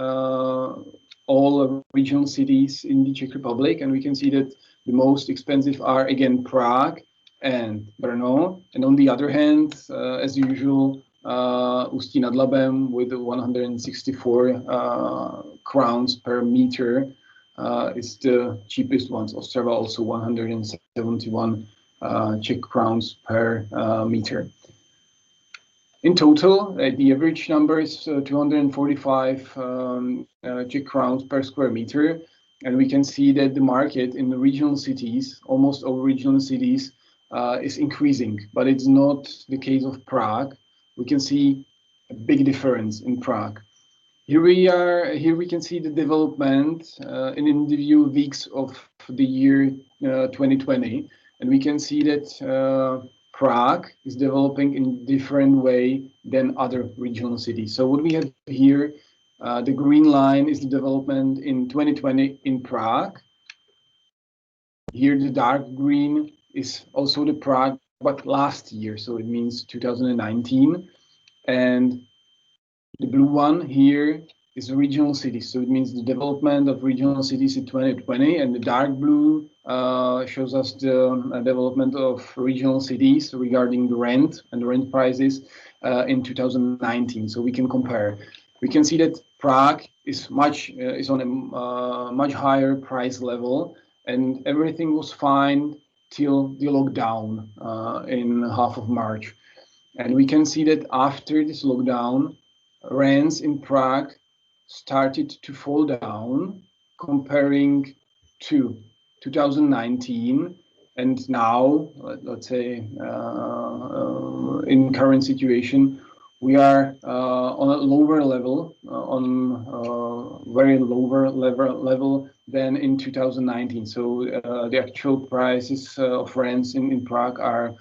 all regional cities in the Czech Republic, and we can see that the most expensive are again Prague and Brno, and on the other hand, as usual, Ústí nad Labem with 164 crowns per meter is the cheapest ones. Ostrava also 171 Czech crowns per meter. In total, the average number is 245 Czech crowns per square meter, and we can see that the market in the regional cities, almost all regional cities, is increasing, but it's not the case of Prague. We can see a big difference in Prague. Here we can see the development in individual weeks of the year 2020, and we can see that Prague is developing in a different way than other regional cities. So what we have here, the green line is the development in 2020 in Prague. Here the dark green is also the Prague, but last year, so it means 2019. And the blue one here is regional cities, so it means the development of regional cities in 2020, and the dark blue shows us the development of regional cities regarding the rent and the rent prices in 2019. So we can compare. We can see that Prague is on a much higher price level, and everything was fine till the lockdown in half of March. And we can see that after this lockdown, rents in Prague started to fall down comparing to 2019, and now, let's say, in current situation, we are on a lower level, very lower level than in 2019. So the actual prices of rents in Prague are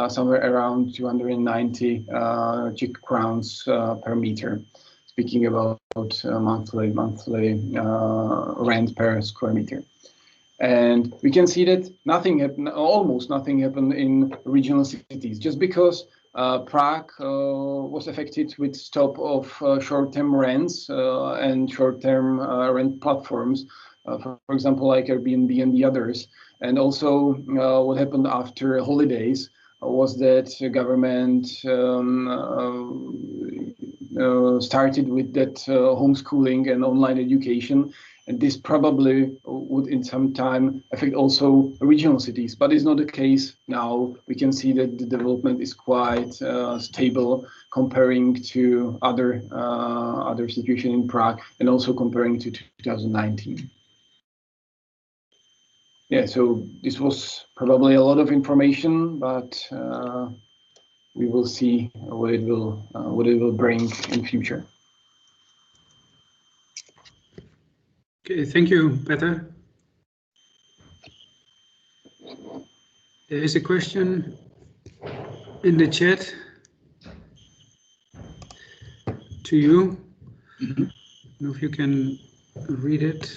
somewhere around 290 Czech crowns per meter. Speaking about monthly rent per square meter. And we can see that almost nothing happened in regional cities, just because Prague was affected with stop of short-term rents and short-term rent platforms, for example, like Airbnb and the others. And also what happened after holidays was that the government started with that homeschooling and online education, and this probably would in some time affect also regional cities, but it's not the case now. We can see that the development is quite stable comparing to other situation in Prague, and also comparing to 2019. Yeah, so this was probably a lot of information, but we will see what it will bring in future. Okay, thank you, Petr. There is a question in the chat to you. I don't know if you can read it.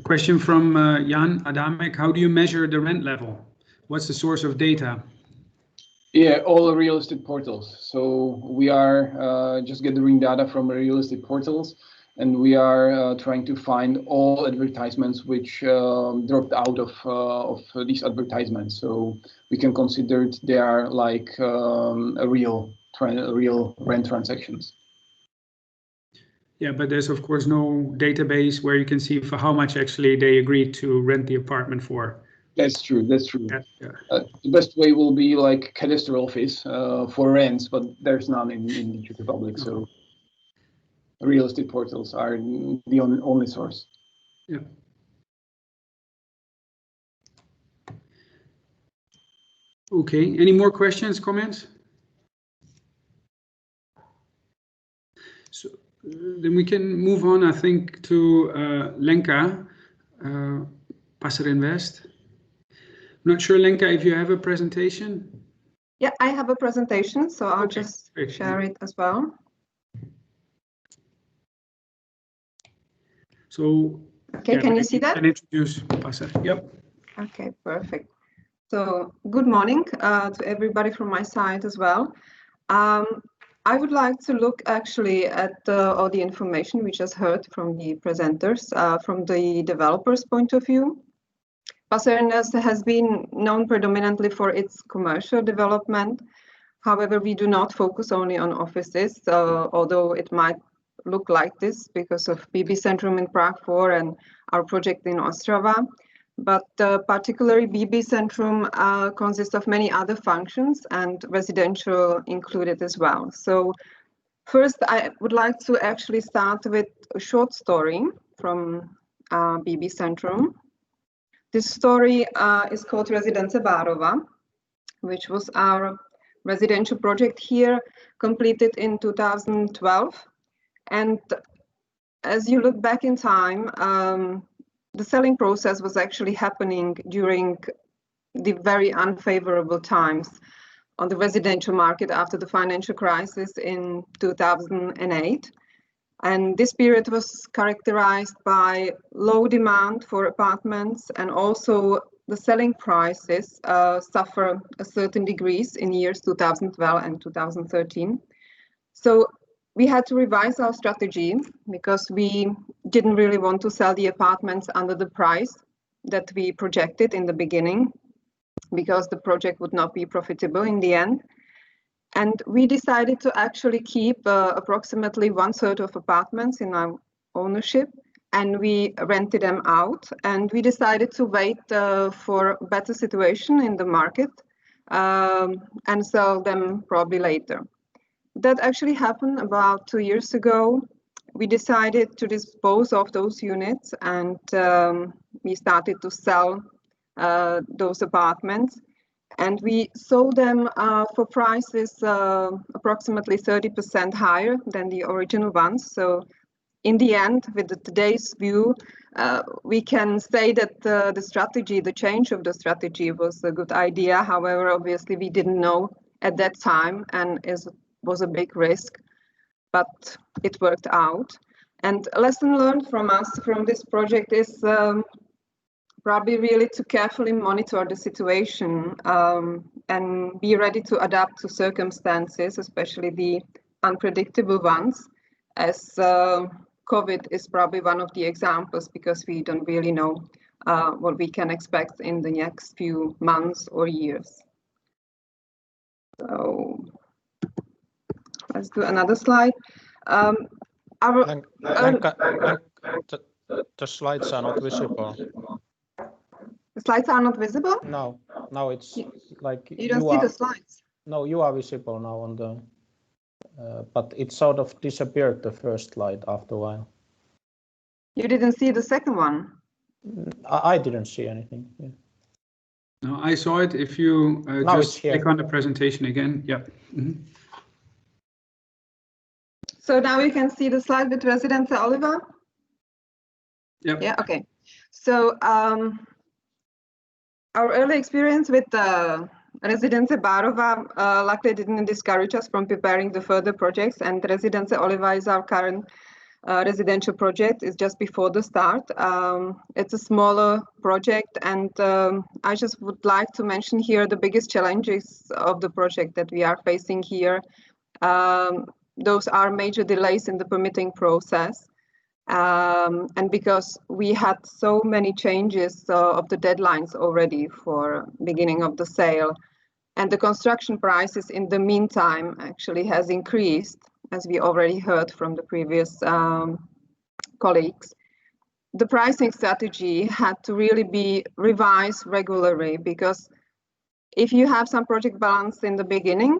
Question from Jan Adámek. How do you measure the rent level? What's the source of data? Yeah, all real estate portals. So we are just gathering data from real estate portals, and we are trying to find all advertisements which dropped out of these advertisements. So we can consider they are like real rent transactions. Yeah, but there's of course no database where you can see for how much actually they agreed to rent the apartment for. That's true. That's true. Yeah. The best way will be like cadastral office for rents, but there's none in the Czech Republic. So real estate portals are the only source. Yeah. Okay. Any more questions, comments? So then we can move on, I think, to Lenka, Passerinvest. I'm not sure, Lenka, if you have a presentation. Yeah, I have a presentation, so I'll just share it as well. So, okay, can you see that? Can introduce Passer. Yep. Okay, perfect. So, good morning to everybody from my side as well. I would like to look actually at all the information we just heard from the presenters from the developer's point of view. Passerinvest has been known predominantly for its commercial development. However, we do not focus only on offices, although it might look like this because of BB Centrum in Prague 4 and our project in Ostrava. But particularly BB Centrum consists of many other functions and residential included as well. So first, I would like to actually start with a short story from BB Centrum. This story is called Rezidence Bárova, which was our residential project here, completed in 2012. And as you look back in time, the selling process was actually happening during the very unfavorable times on the residential market after the financial crisis in 2008. And this period was characterized by low demand for apartments, and also the selling prices suffer a certain degrees in years 2012 and 2013. So we had to revise our strategy because we didn't really want to sell the apartments under the price that we projected in the beginning, because the project would not be profitable in the end. And we decided to actually keep approximately 1/3 of apartments in our ownership, and we rented them out. And we decided to wait for a better situation in the market and sell them probably later. That actually happened about 2 years ago. We decided to dispose of those units, and we started to sell those apartments. And we sold them for prices approximately 30% higher than the original ones. So in the end, with today's view, we can say that the strategy, the change of the strategy was a good idea. However, obviously we didn't know at that time, and it was a big risk, but it worked out. And a lesson learned from us from this project is probably really to carefully monitor the situation and be ready to adapt to circumstances, especially the unpredictable ones, as COVID is probably one of the examples, because we don't really know what we can expect in the next few months or years. So let's do another slide. The slides are not visible. The slides are not visible? No, now it's like you don't see the slides. No, you are visible now on the, but it sort of disappeared the first slide after a while. You didn't see the second one? I didn't see anything. Yeah. No, I saw it. If you just click on the presentation again, yeah. Mm-hmm. So now you can see the slide with Rezidence Oliva? Yep. Yeah, okay. So our early experience with Rezidence Bárova luckily didn't discourage us from preparing the further projects, and Rezidence Oliva is our current residential project. It's just before the start. It's a smaller project, and I just would like to mention here the biggest challenges of the project that we are facing here. Those are major delays in the permitting process. And because we had so many changes of the deadlines already for beginning of the sale, and the construction prices in the meantime actually has increased, as we already heard from the previous colleagues. The pricing strategy had to really be revised regularly, because if you have some project balance in the beginning,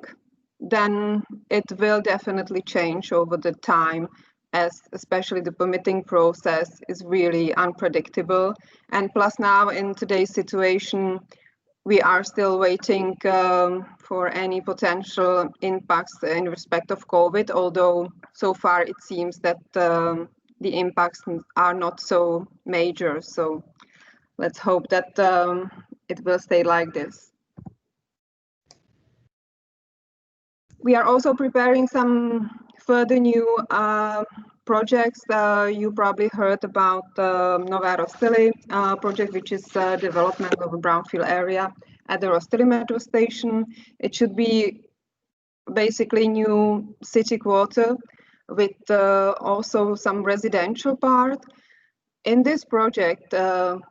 then it will definitely change over the time, as especially the permitting process is really unpredictable. And plus now in today's situation, we are still waiting for any potential impacts in respect of COVID, although so far it seems that the impacts are not so major. So let's hope that it will stay like this. We are also preparing some further new projects. You probably heard about Nové Rostily project, which is development of a brownfield area at the Rostily metro station. It should be basically new city quarter with also some residential part. In this project,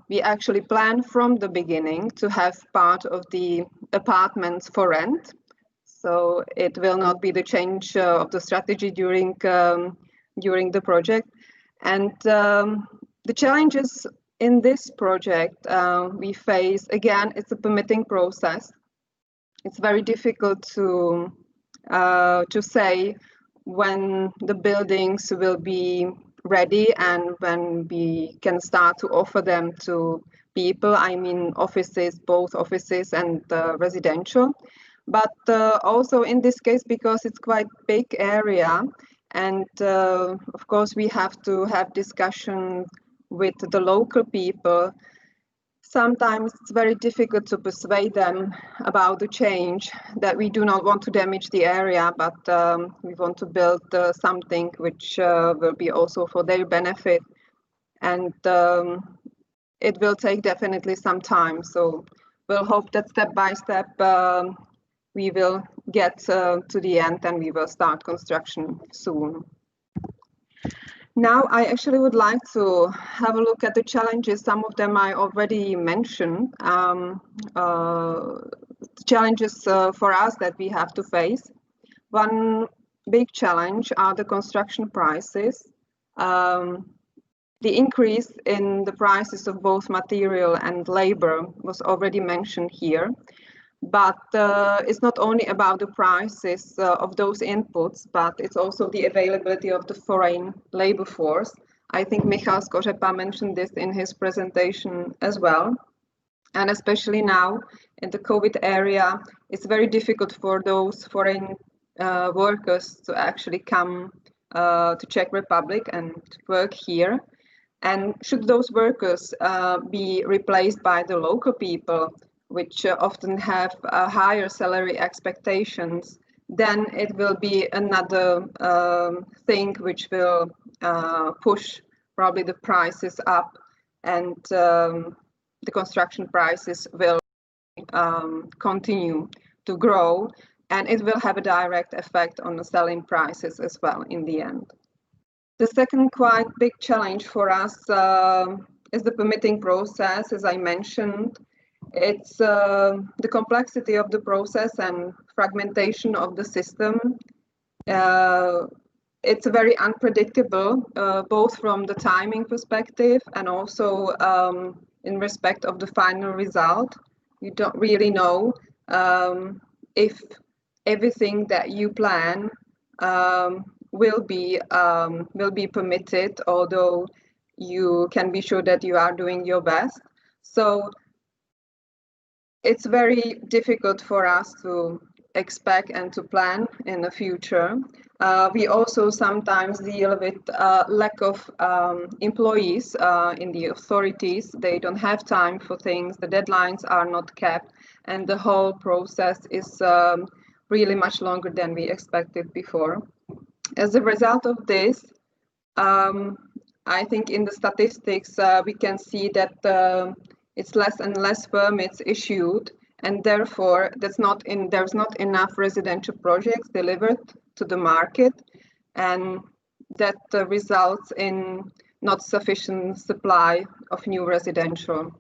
we actually planned from the beginning to have part of the apartments for rent. So it will not be the change of the strategy during the project. And the challenges in this project we face, again, it's a permitting process. It's very difficult to say when the buildings will be ready and when we can start to offer them to people. I mean offices, both offices and residential. But also in this case, because it's quite big area, and of course we have to have discussion with the local people. Sometimes it's very difficult to persuade them about the change, that we do not want to damage the area, but we want to build something which will be also for their benefit. And it will take definitely some time. So we'll hope that step by step we will get to the end and we will start construction soon. Now, I actually would like to have a look at the challenges. Some of them I already mentioned. Challenges for us that we have to face. One big challenge are the construction prices. The increase in the prices of both material and labor was already mentioned here. But it's not only about the prices of those inputs, but it's also the availability of the foreign labor force. I think Michal Skořepa mentioned this in his presentation as well. And especially now in the COVID area, it's very difficult for those foreign workers to actually come to Czech Republic and work here. And should those workers be replaced by the local people, which often have higher salary expectations, then it will be another thing which will push probably the prices up, and the construction prices will continue to grow, and it will have a direct effect on the selling prices as well in the end. The second quite big challenge for us is the permitting process, as I mentioned. It's the complexity of the process and fragmentation of the system. It's very unpredictable, both from the timing perspective and also in respect of the final result. You don't really know if everything that you plan will be permitted, although you can be sure that you are doing your best. So it's very difficult for us to expect and to plan in the future. We also sometimes deal with lack of employees in the authorities. They don't have time for things, the deadlines are not kept, and the whole process is really much longer than we expected before. As a result of this, I think in the statistics we can see that it's less and less permits issued, and therefore there's not enough residential projects delivered to the market, and that results in not sufficient supply of new residential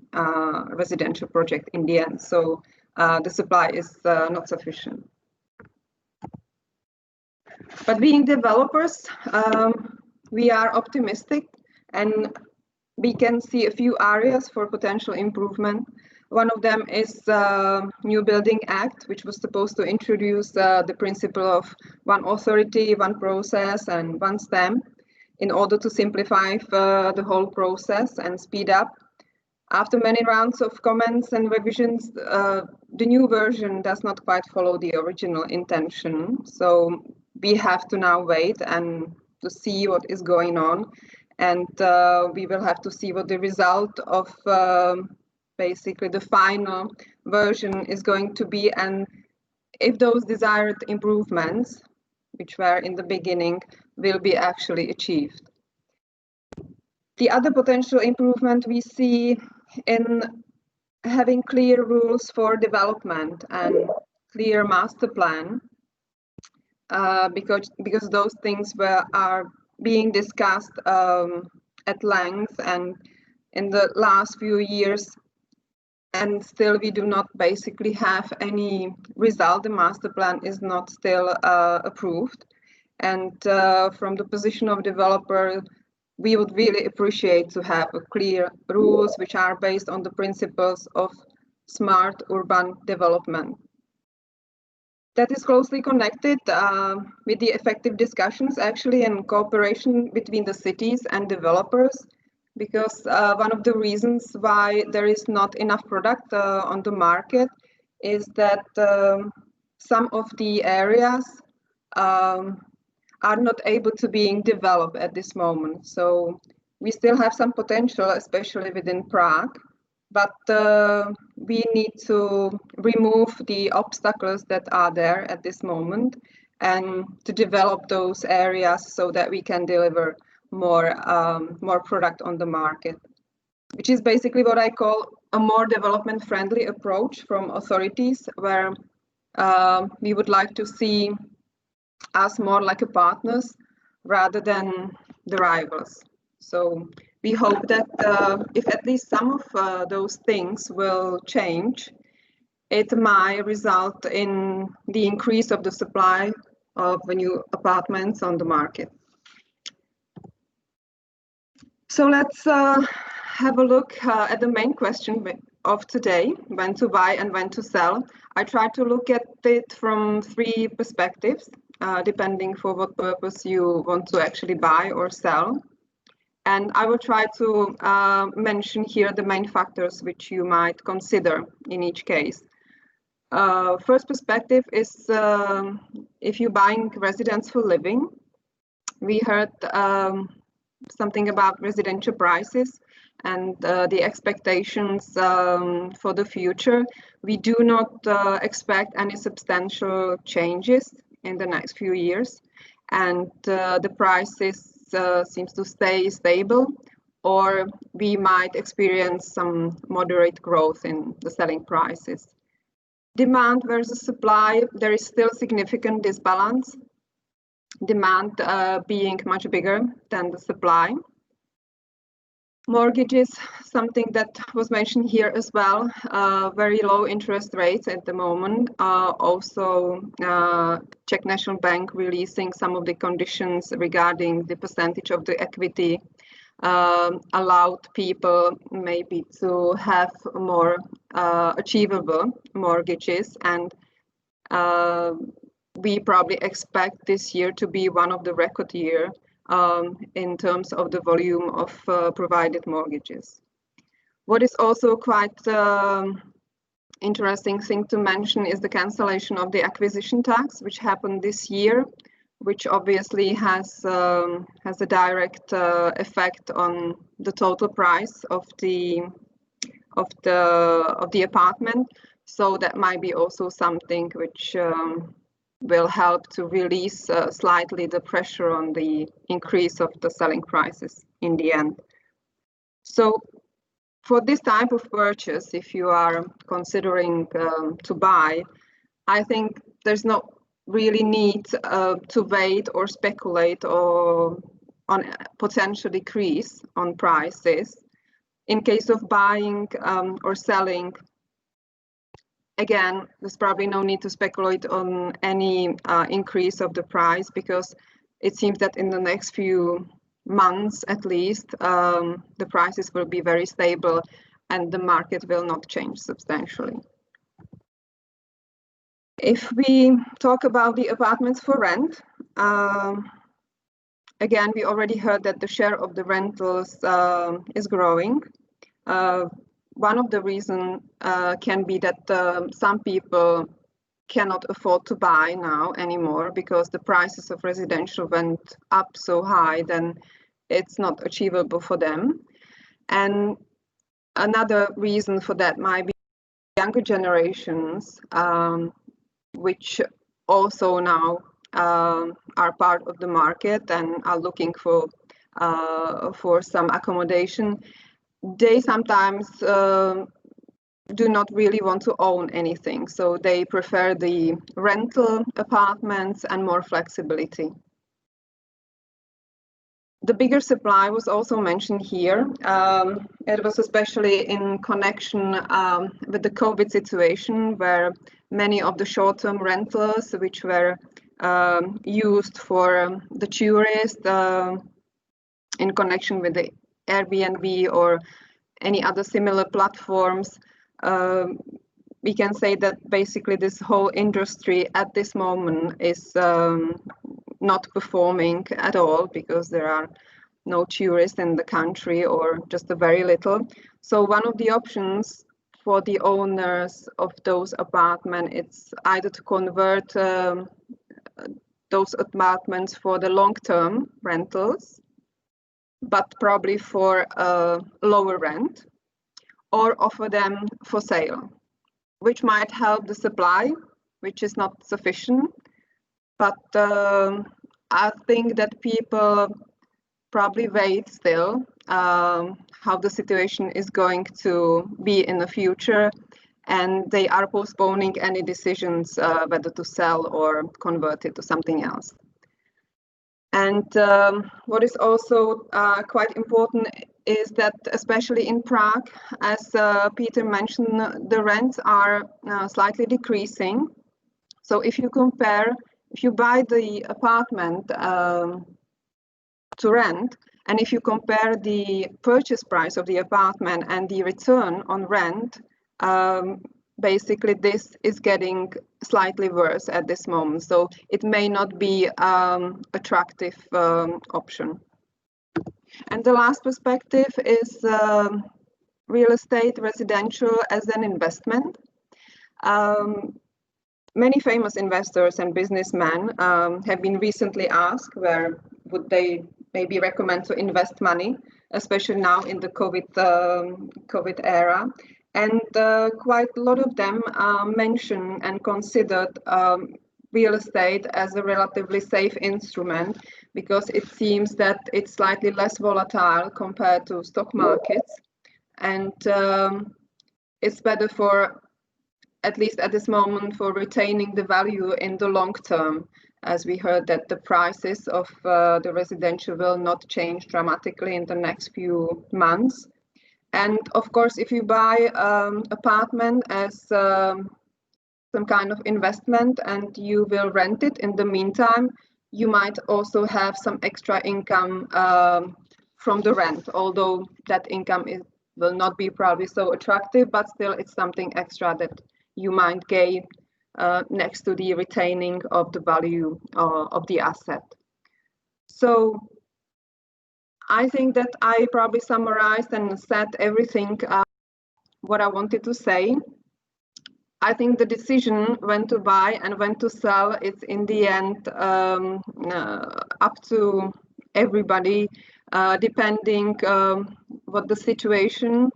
project in the end. So the supply is not sufficient. But being developers, we are optimistic, and we can see a few areas for potential improvement. One of them is the New Building Act, which was supposed to introduce the principle of one authority, one process, and one stamp in order to simplify the whole process and speed up. After many rounds of comments and revisions, the new version does not quite follow the original intention. So we have to now wait and to see what is going on. And we will have to see what the result of basically the final version is going to be, and if those desired improvements, which were in the beginning, will be actually achieved. The other potential improvement we see in having clear rules for development and clear master plan. because those things are being discussed at length and in the last few years, and still we do not basically have any result. The master plan is not still approved, and from the position of developer, we would really appreciate to have clear rules which are based on the principles of smart urban development. That is closely connected with the effective discussions actually and cooperation between the cities and developers, because one of the reasons why there is not enough product on the market is that some of the areas are not able to being developed at this moment. So we still have some potential, especially within Prague, but we need to remove the obstacles that are there at this moment and to develop those areas so that we can deliver more product on the market, which is basically what I call a more development-friendly approach from authorities, where we would like to see us more like a partners rather than the rivals. So we hope that if at least some of those things will change, it might result in the increase of the supply of new apartments on the market. So let's have a look at the main question of today, when to buy and when to sell. I try to look at it from three perspectives, depending for what purpose you want to actually buy or sell. And I will try to mention here the main factors which you might consider in each case. First perspective is if you're buying residence for living. We heard something about residential prices and the expectations for the future. We do not expect any substantial changes in the next few years, and the prices seems to stay stable, or we might experience some moderate growth in the selling prices. Demand versus supply, there is still significant disbalance, demand being much bigger than the supply. Mortgages, something that was mentioned here as well, very low interest rates at the moment. Also, Czech National Bank releasing some of the conditions regarding the percentage of the equity allowed people maybe to have more achievable mortgages, and we probably expect this year to be one of the record year in terms of the volume of provided mortgages. What is also quite interesting thing to mention is the cancellation of the acquisition tax, which happened this year, which obviously has a direct effect on the total price of the apartment. So that might be also something which will help to release slightly the pressure on the increase of the selling prices in the end. So for this type of purchase, if you are considering to buy, I think there's no really need to wait or speculate or on a potential decrease on prices. In case of buying or selling, again, there's probably no need to speculate on any increase of the price, because it seems that in the next few months at least, the prices will be very stable and the market will not change substantially. If we talk about the apartments for rent, again, we already heard that the share of the rentals is growing. One of the reasons can be that some people cannot afford to buy now anymore because the prices of residential went up so high, then it's not achievable for them. And another reason for that might be younger generations, which also now are part of the market and are looking for some accommodation. They sometimes do not really want to own anything, so they prefer the rental apartments and more flexibility. The bigger supply was also mentioned here. It was especially in connection with the COVID situation, where many of the short-term rentals, which were used for the tourists in connection with the Airbnb or any other similar platforms, we can say that basically this whole industry at this moment is not performing at all, because there are no tourists in the country, or just a very little. So one of the options for the owners of those apartments, it's either to convert those apartments for the long-term rentals, but probably for a lower rent, or offer them for sale, which might help the supply, which is not sufficient. But I think that people probably wait still how the situation is going to be in the future, and they are postponing any decisions whether to sell or convert it to something else. And what is also quite important is that, especially in Prague, as Peter mentioned, the rents are slightly decreasing. So if you buy the apartment to rent, and if you compare the purchase price of the apartment and the return on rent, basically this is getting slightly worse at this moment. So it may not be attractive option. And the last perspective is real estate residential as an investment. Many famous investors and businessmen have been recently asked where would they maybe recommend to invest money, especially now in the COVID era. And quite a lot of them mention and considered real estate as a relatively safe instrument, because it seems that it's slightly less volatile compared to stock markets, and it's better for, at least at this moment, for retaining the value in the long term, as we heard that the prices of the residential will not change dramatically in the next few months. And of course, if you buy apartment as some kind of investment and you will rent it in the meantime, you might also have some extra income from the rent, although that income will not be probably so attractive, but still it's something extra that you might gain next to the retaining of the value of the asset. So I think that I probably summarized and said everything what I wanted to say. I think the decision when to buy and when to sell is in the end up to everybody, depending what the situation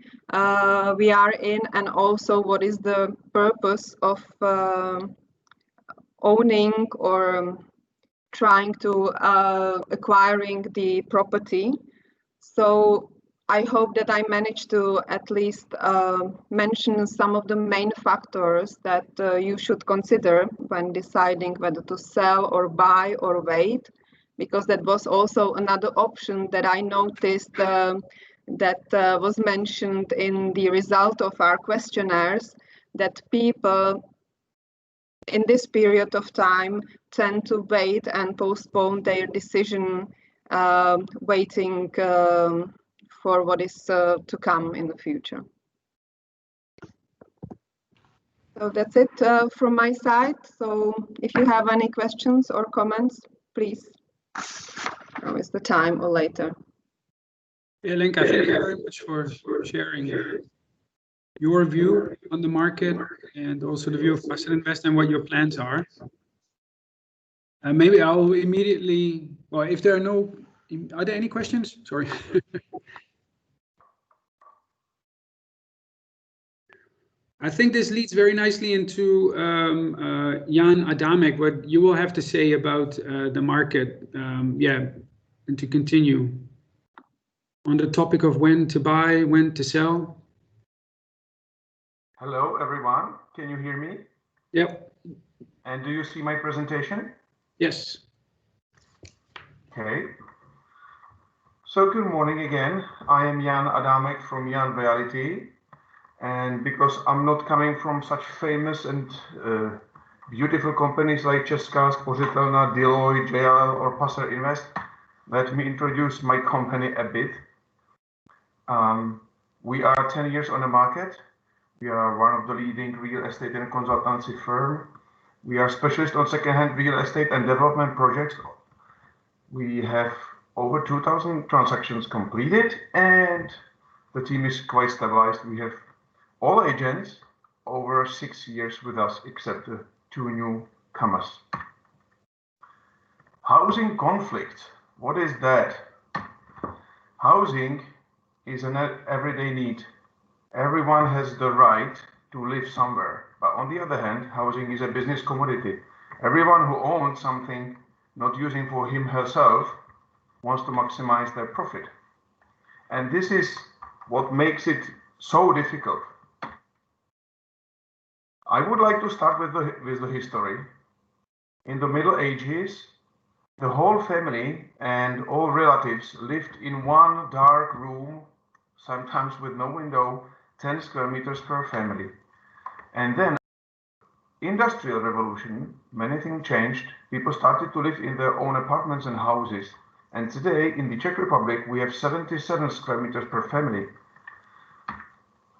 we are in, and also what is the purpose of owning or trying to acquiring the property. So I hope that I managed to at least mention some of the main factors that you should consider when deciding whether to sell or buy or wait, because that was also another option that I noticed that was mentioned in the result of our questionnaires, that people in this period of time tend to wait and postpone their decision, waiting for what is to come in the future. So that's it from my side. So if you have any questions or comments, please, now is the time or later. Yeah, Lenka, thank you very much for sharing your view on the market and also the view of Passerinvest and what your plans are. Maybe I'll immediately, well, if there are there any questions? Sorry. I think this leads very nicely into Jan Adámek, what you will have to say about the market, and to continue on the topic of when to buy, when to sell. Hello, everyone. Can you hear me? Yep. And do you see my presentation? Yes. Okay. So good morning again. I am Jan Adámek from Jan Reality. And because I'm not coming from such famous and beautiful companies like Česká Spořitelna, Deloitte, JL, or Passerinvest, let me introduce my company a bit. We are 10 years on the market. We are one of the leading real estate and consultancy firm. We are specialists on second-hand real estate and development projects. We have over 2,000 transactions completed, and the team is quite stabilized. We have all agents over 6 years with us, except the 2 newcomers. Housing conflict. What is that? Housing is an everyday need. Everyone has the right to live somewhere, but on the other hand, housing is a business commodity. Everyone who owns something not using for him herself wants to maximize their profit. And this is what makes it so difficult. I would like to start with the history. In the Middle Ages, the whole family and all relatives lived in one dark room, sometimes with no window, 10 square meters per family. And then, Industrial Revolution, many things changed. People started to live in their own apartments and houses. And today, in the Czech Republic, we have 77 square meters per family.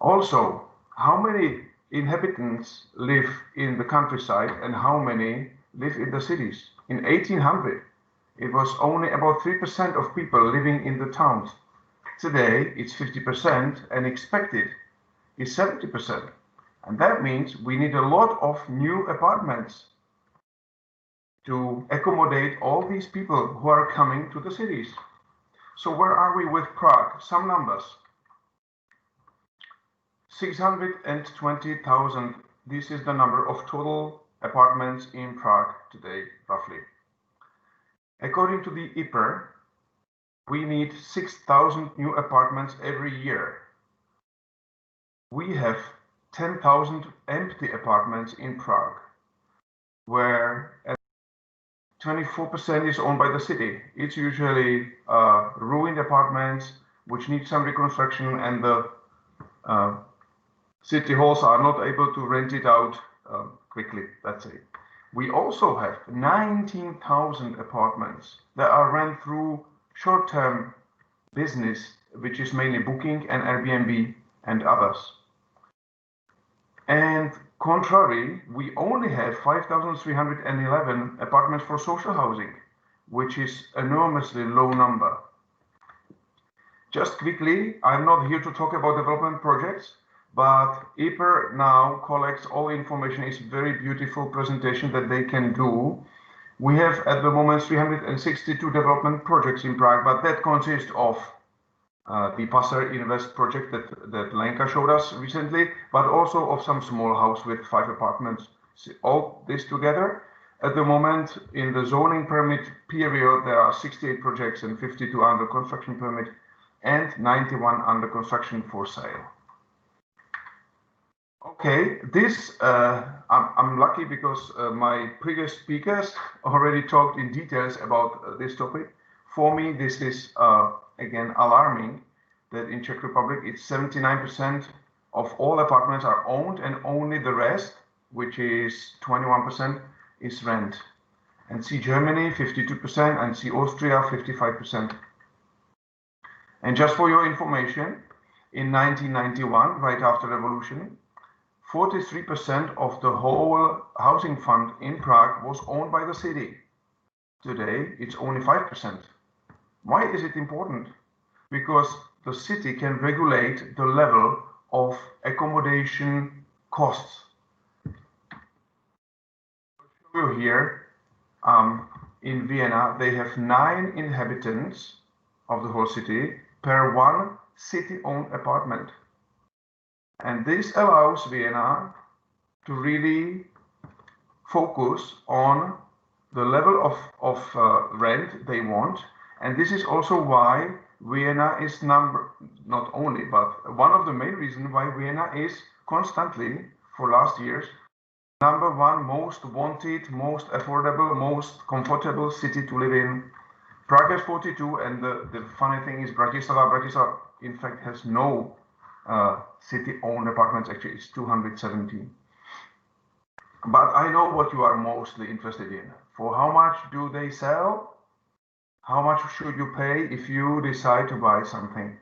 Also, how many inhabitants live in the countryside and how many live in the cities? In 1800, it was only about 3% of people living in the towns. Today, it's 50% and expected is 70%. And that means we need a lot of new apartments to accommodate all these people who are coming to the cities. So where are we with Prague? Some numbers. 620,000. This is the number of total apartments in Prague today, roughly. According to the IPR, we need 6,000 new apartments every year. We have 10,000 empty apartments in Prague, where 24% is owned by the city. It's usually ruined apartments which need some reconstruction, and the city halls are not able to rent it out quickly, let's say. We also have 19,000 apartments that are rent through short-term business, which is mainly Booking and Airbnb and others. And contrary, we only have 5,311 apartments for social housing, which is enormously low number. Just quickly, I'm not here to talk about development projects, but IPR now collects all information. It's a very beautiful presentation that they can do. We have at the moment 362 development projects in Prague, but that consists of the Passerinvest project that Lenka showed us recently, but also of some small house with 5 apartments. All this together, at the moment in the zoning permit period, there are 68 projects and 52 under construction permit and 91 under construction for sale. Okay, this I'm lucky because my previous speakers already talked in details about this topic. For me, this is again alarming that in Czech Republic it's 79% of all apartments are owned and only the rest, which is 21%, is rent. And see Germany 52% and see Austria 55%. And just for your information, in 1991, right after revolution, 43% of the whole housing fund in Prague was owned by the city. Today, it's only 5%. Why is it important? Because the city can regulate the level of accommodation costs. I'll show you here, in Vienna, they have 9 inhabitants of the whole city per 1 city-owned apartment. And this allows Vienna to really focus on the level of rent they want. And this is also why Vienna is not only, but one of the main reasons why Vienna is constantly, for last years, #1 most wanted, most affordable, most comfortable city to live in. Prague has 42, and the funny thing is Bratislava, in fact, has no city-owned apartments. Actually, it's 217. But I know what you are mostly interested in. For how much do they sell? How much should you pay if you decide to buy something?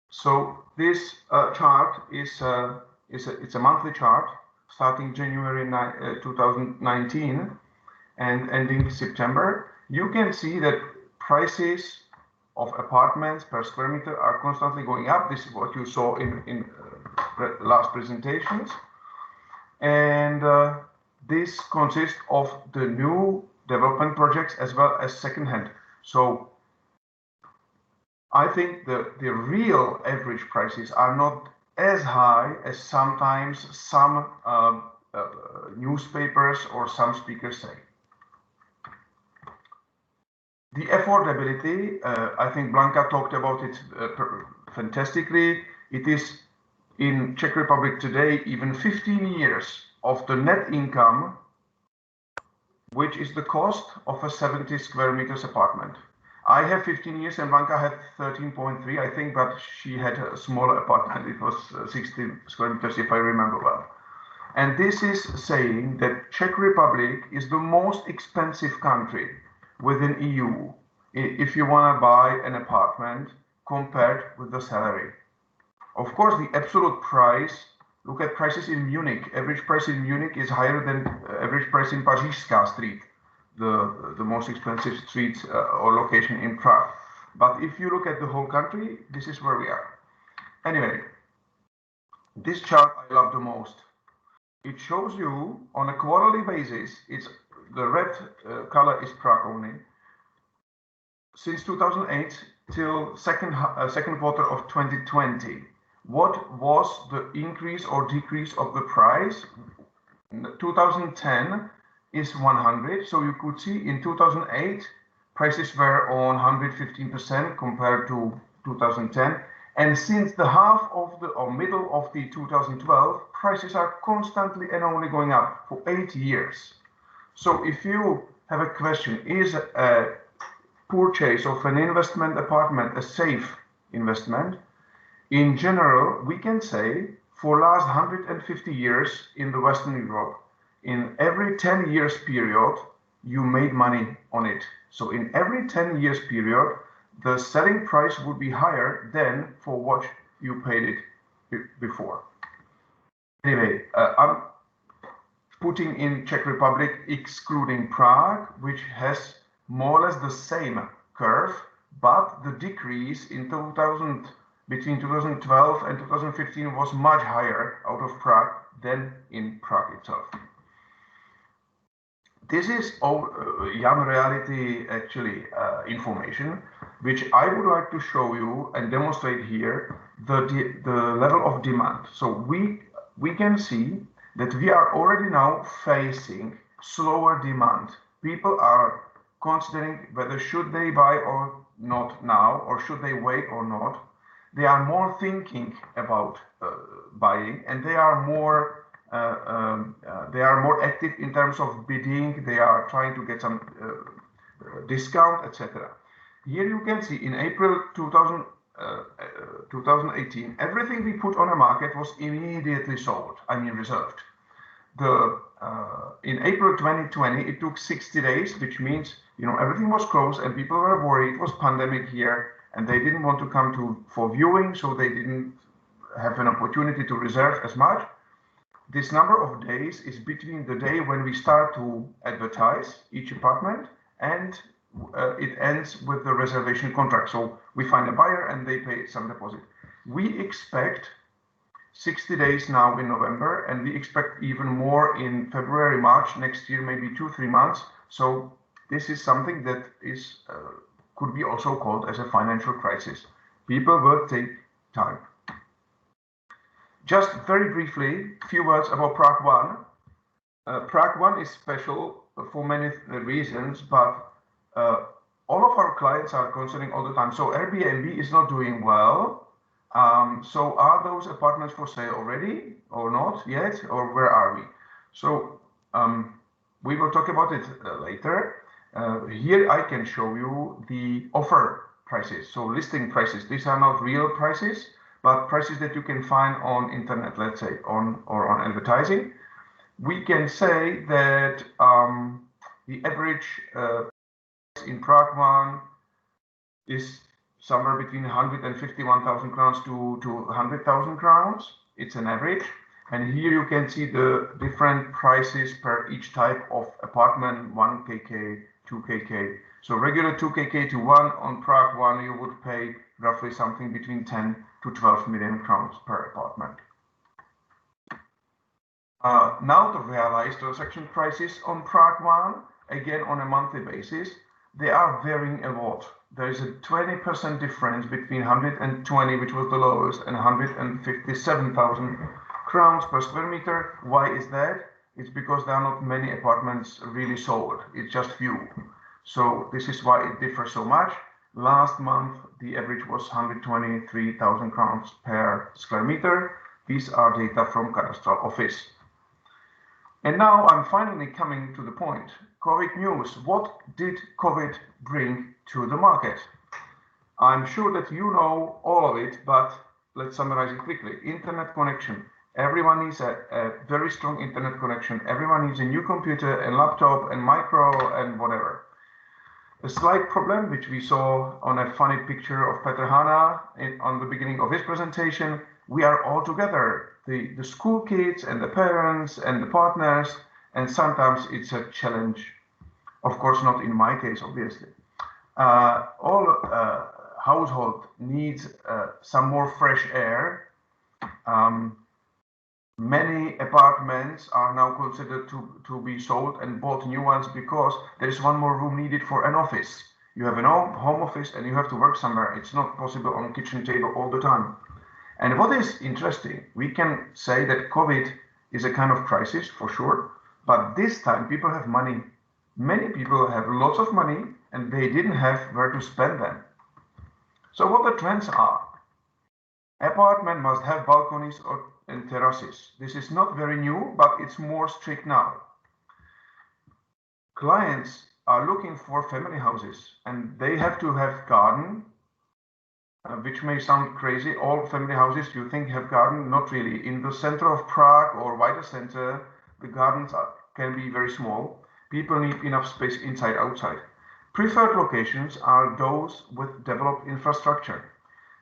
So this chart is it's a monthly chart starting January 2019 and ending September. You can see that prices of apartments per square meter are constantly going up. This is what you saw in last presentations. And this consists of the new development projects as well as second-hand. So I think the real average prices are not as high as sometimes some newspapers or some speakers say. The affordability, I think Blanka talked about it fantastically. It is in Czech Republic today even 15 years of the net income, which is the cost of a 70 square meters apartment. I have 15 years and Blanka had 13.3, I think, but she had a smaller apartment. It was 60 square meters, if I remember well. And this is saying that Czech Republic is the most expensive country within EU if you want to buy an apartment compared with the salary. Of course, the absolute price, look at prices in Munich. Average price in Munich is higher than average price in Pařížská Street, the most expensive street or location in Prague. But if you look at the whole country, this is where we are. Anyway, this chart I love the most. It shows you on a quarterly basis, it's the red color is Prague only. Since 2008 till second quarter of 2020, what was the increase or decrease of the price? 2010 is 100. So you could see in 2008, prices were on 115% compared to 2010. And since the half of the or middle of the 2012, prices are constantly and only going up for 8 years. So if you have a question, is a purchase of an investment apartment a safe investment? In general, we can say for last 150 years in the Western Europe, in every 10 years period, you made money on it. So in every 10 years period, the selling price would be higher than for what you paid it before. Anyway, I'm putting in Czech Republic excluding Prague, which has more or less the same curve, but the decrease in between 2012 and 2015 was much higher out of Prague than in Prague itself. This is young reality actually information, which I would like to show you and demonstrate here the level of demand. So we can see that we are already now facing slower demand. People are considering whether should they buy or not now, or should they wait or not. They are more thinking about buying, and they are more active in terms of bidding. They are trying to get some discount, etc. Here you can see in April 2018, everything we put on the market was immediately sold, I mean reserved. In April 2020, it took 60 days, which means, everything was closed and people were worried. It was pandemic here and they didn't want to come for viewing, so they didn't have an opportunity to reserve as much. This number of days is between the day when we start to advertise each apartment and it ends with the reservation contract. So we find a buyer and they pay some deposit. We expect 60 days now in November, and we expect even more in February, March next year, maybe 2-3 months. So this is something that is could be also called as a financial crisis. People will take time. Just very briefly, a few words about Prague 1. Prague 1 is special for many reasons, but all of our clients are concerning all the time. So Airbnb is not doing well. So are those apartments for sale already or not yet, or where are we? So we will talk about it later. Here I can show you the offer prices, so listing prices. These are not real prices, but prices that you can find on internet, let's say, on advertising. We can say that the average in Prague one is somewhere between 151,000 crowns to 100,000 crowns. It's an average. And here you can see the different prices per each type of apartment, 1 kk, 2 kk. So regular 2 kk to 1 on Prague 1, you would pay roughly something between 10 to 12 million crowns per apartment. Now the realized transaction prices on Prague 1, again on a monthly basis, they are varying a lot. There is a 20% difference between 120, which was the lowest, and 157,000 crowns per square meter. Why is that? It's because there are not many apartments really sold. It's just few. So this is why it differs so much. Last month, the average was 123,000 crowns per square meter. These are data from Cadastral Office. And now I'm finally coming to the point. COVID news. What did COVID bring to the market? I'm sure that you know all of it, but let's summarize it quickly. Internet connection. Everyone needs a very strong internet connection. Everyone needs a new computer and laptop and micro and whatever. A slight problem, which we saw on a funny picture of Petr Hána on the beginning of his presentation, we are all together, the school kids and the parents and the partners, and sometimes it's a challenge. Of course, not in my case, obviously. All household needs some more fresh air. Many apartments are now considered to be sold and bought new ones because there is one more room needed for an office. You have an home office and you have to work somewhere. It's not possible on a kitchen table all the time. And what is interesting, we can say that COVID is a kind of crisis for sure, but this time people have money. Many people have lots of money and they didn't have where to spend them. So what the trends are? Apartment must have balconies and terraces. This is not very new, but it's more strict now. Clients are looking for family houses and they have to have garden, which may sound crazy. All family houses you think have garden? Not really. In the center of Prague or wider center, the gardens can be very small. People need enough space inside, outside. Preferred locations are those with developed infrastructure.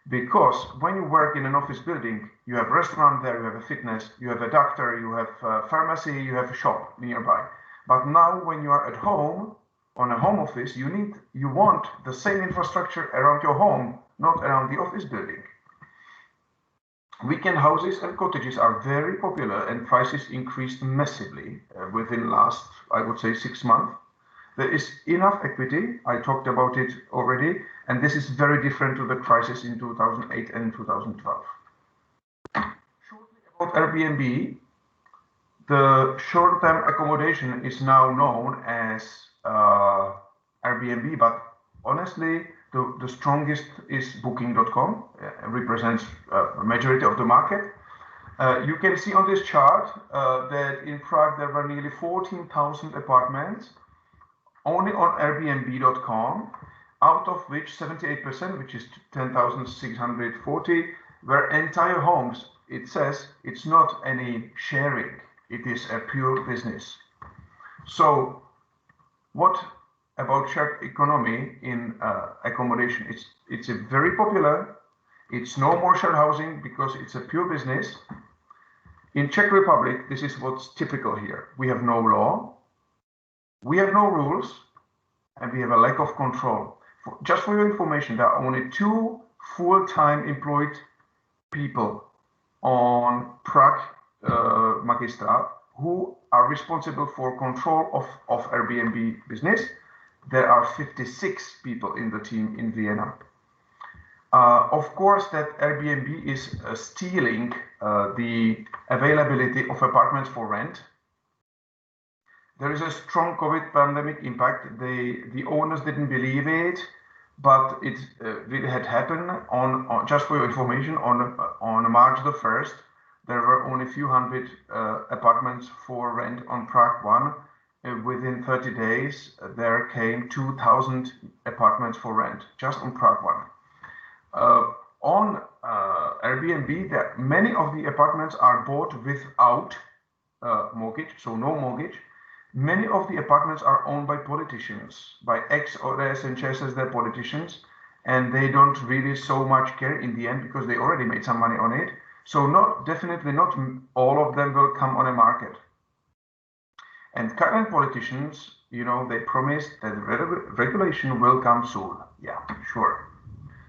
Because when you work in an office building, you have a restaurant there, you have a fitness, you have a doctor, you have a pharmacy, you have a shop nearby. But now when you are at home, on a home office, you want the same infrastructure around your home, not around the office building. Weekend houses and cottages are very popular and prices increased massively within last, I would say, 6 months. There is enough equity, I talked about it already, and this is very different to the crisis in 2008 and 2012. Shortly about Airbnb, the short-term accommodation is now known as Airbnb, but honestly, the strongest is Booking.com, represents a majority of the market. You can see on this chart that in Prague there were nearly 14,000 apartments only on Airbnb.com, out of which 78%, which is 10,640, were entire homes. It says it's not any sharing, it is a pure business. So what about shared economy in accommodation? It's a very popular. It's no more shared housing because it's a pure business. In Czech Republic, this is what's typical here. We have no law, we have no rules, and we have a lack of control. Just for your information, there are only 2 full-time employed people on Prague Magistrat who are responsible for control of Airbnb business. There are 56 people in the team in Vienna. Of course, that Airbnb is stealing the availability of apartments for rent. There is a strong COVID pandemic impact. The owners didn't believe it, but it really had happened. On just for your information, on March the 1st, there were only a few hundred apartments for rent on Prague 1. Within 30 days, there came 2,000 apartments for rent just on Prague 1. On Airbnb, many of the apartments are bought without mortgage, so no mortgage. Many of the apartments are owned by politicians, by ex-ODS and chairs as their politicians, and they don't really so much care in the end because they already made some money on it. So definitely not all of them will come on a market. And current politicians, they promised that regulation will come soon. Yeah, sure.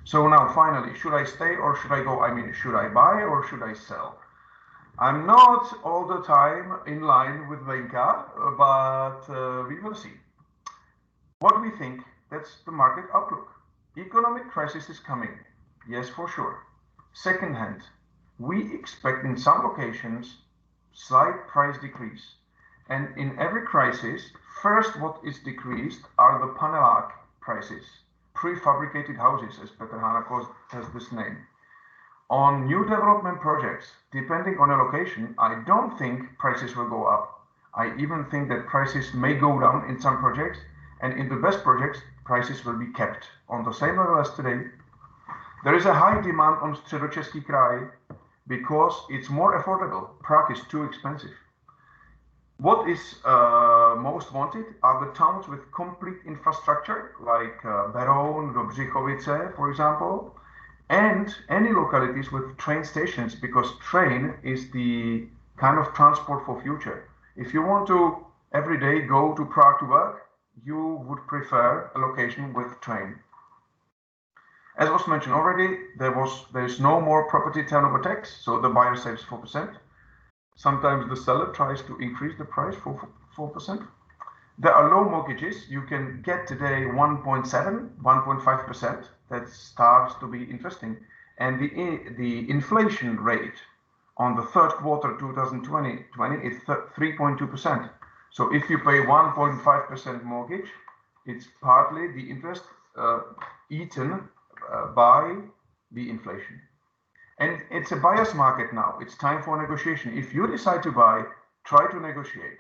So now finally, should I stay or should I go? I mean, should I buy or should I sell? I'm not all the time in line with Lenka, but we will see. What we think, that's the market outlook. Economic crisis is coming. Yes, for sure. Second hand, we expect in some locations slight price decrease. And in every crisis, first what is decreased are the panelák prices, prefabricated houses, as Petr Hána has this name. On new development projects, depending on a location, I don't think prices will go up. I even think that prices may go down in some projects, and in the best projects, prices will be kept on the same level as today. There is a high demand on Středočeský kraj because it's more affordable. Prague is too expensive. What is most wanted are the towns with complete infrastructure, like Beroun, Dobřichovice, for example, and any localities with train stations, because train is the kind of transport for future. If you want to every day go to Prague to work, you would prefer a location with train. As was mentioned already, there is no more property turnover tax, so the buyer saves 4%. Sometimes the seller tries to increase the price for 4%. There are low mortgages. You can get today 1.7, 1.5%. That starts to be interesting. And the inflation rate on the third quarter 2020 is 3.2%. So if you pay 1.5% mortgage, it's partly the interest eaten by the inflation. And it's a buyer's market now. It's time for negotiation. If you decide to buy, try to negotiate.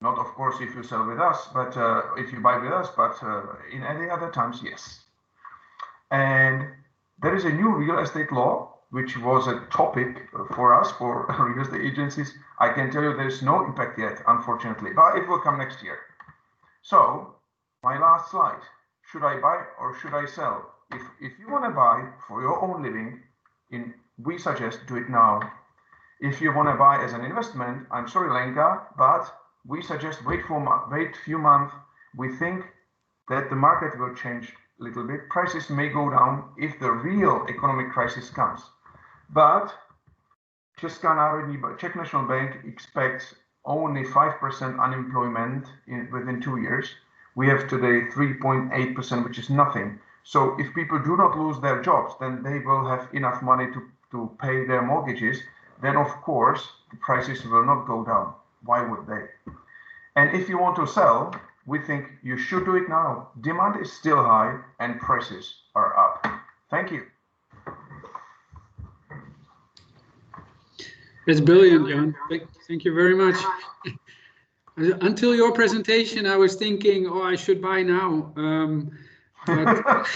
Not, of course, if you sell with us, but if you buy with us, but in any other times, yes. And there is a new real estate law, which was a topic for us, for real estate agencies. I can tell you there's no impact yet, unfortunately, but it will come next year. So, my last slide. Should I buy or should I sell? If you want to buy for your own living, we suggest do it now. If you want to buy as an investment, I'm sorry, Lenka, but we suggest wait a few months. We think that the market will change a little bit. Prices may go down if the real economic crisis comes. But Czech National Bank expects only 5% unemployment within 2 years. We have today 3.8%, which is nothing. So if people do not lose their jobs, then they will have enough money to pay their mortgages. Then, of course, the prices will not go down. Why would they? And if you want to sell, we think you should do it now. Demand is still high and prices are up. Thank you. That's brilliant, Jan. Thank you very much. Until your presentation, I was thinking, oh, I should buy now. But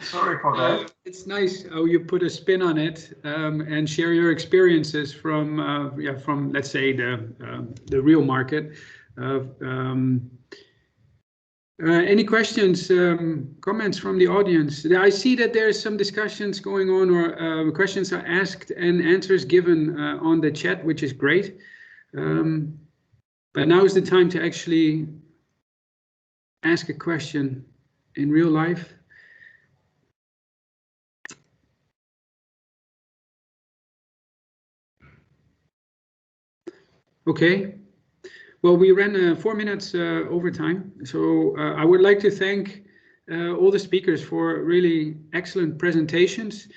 sorry for that. It's nice how you put a spin on it and share your experiences from let's say the real market. Any questions, comments from the audience? I see that there's some discussions going on, or questions are asked and answers given on the chat, which is great. But now is the time to actually ask a question in real life. Okay. Well, we ran 4 minutes over time, so I would like to thank all the speakers for really excellent presentations.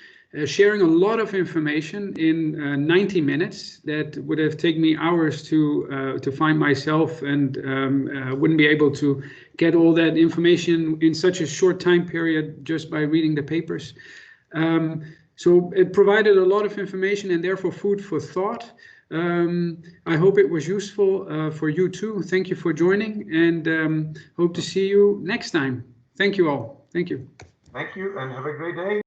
sharing a lot of information in 90 minutes that would have taken me hours to find myself, and wouldn't be able to get all that information in such a short time period just by reading the papers. So it provided a lot of information and therefore food for thought. I hope it was useful for you too. Thank you for joining, and hope to see you next time. Thank you all. Thank you. Thank you and have a great day.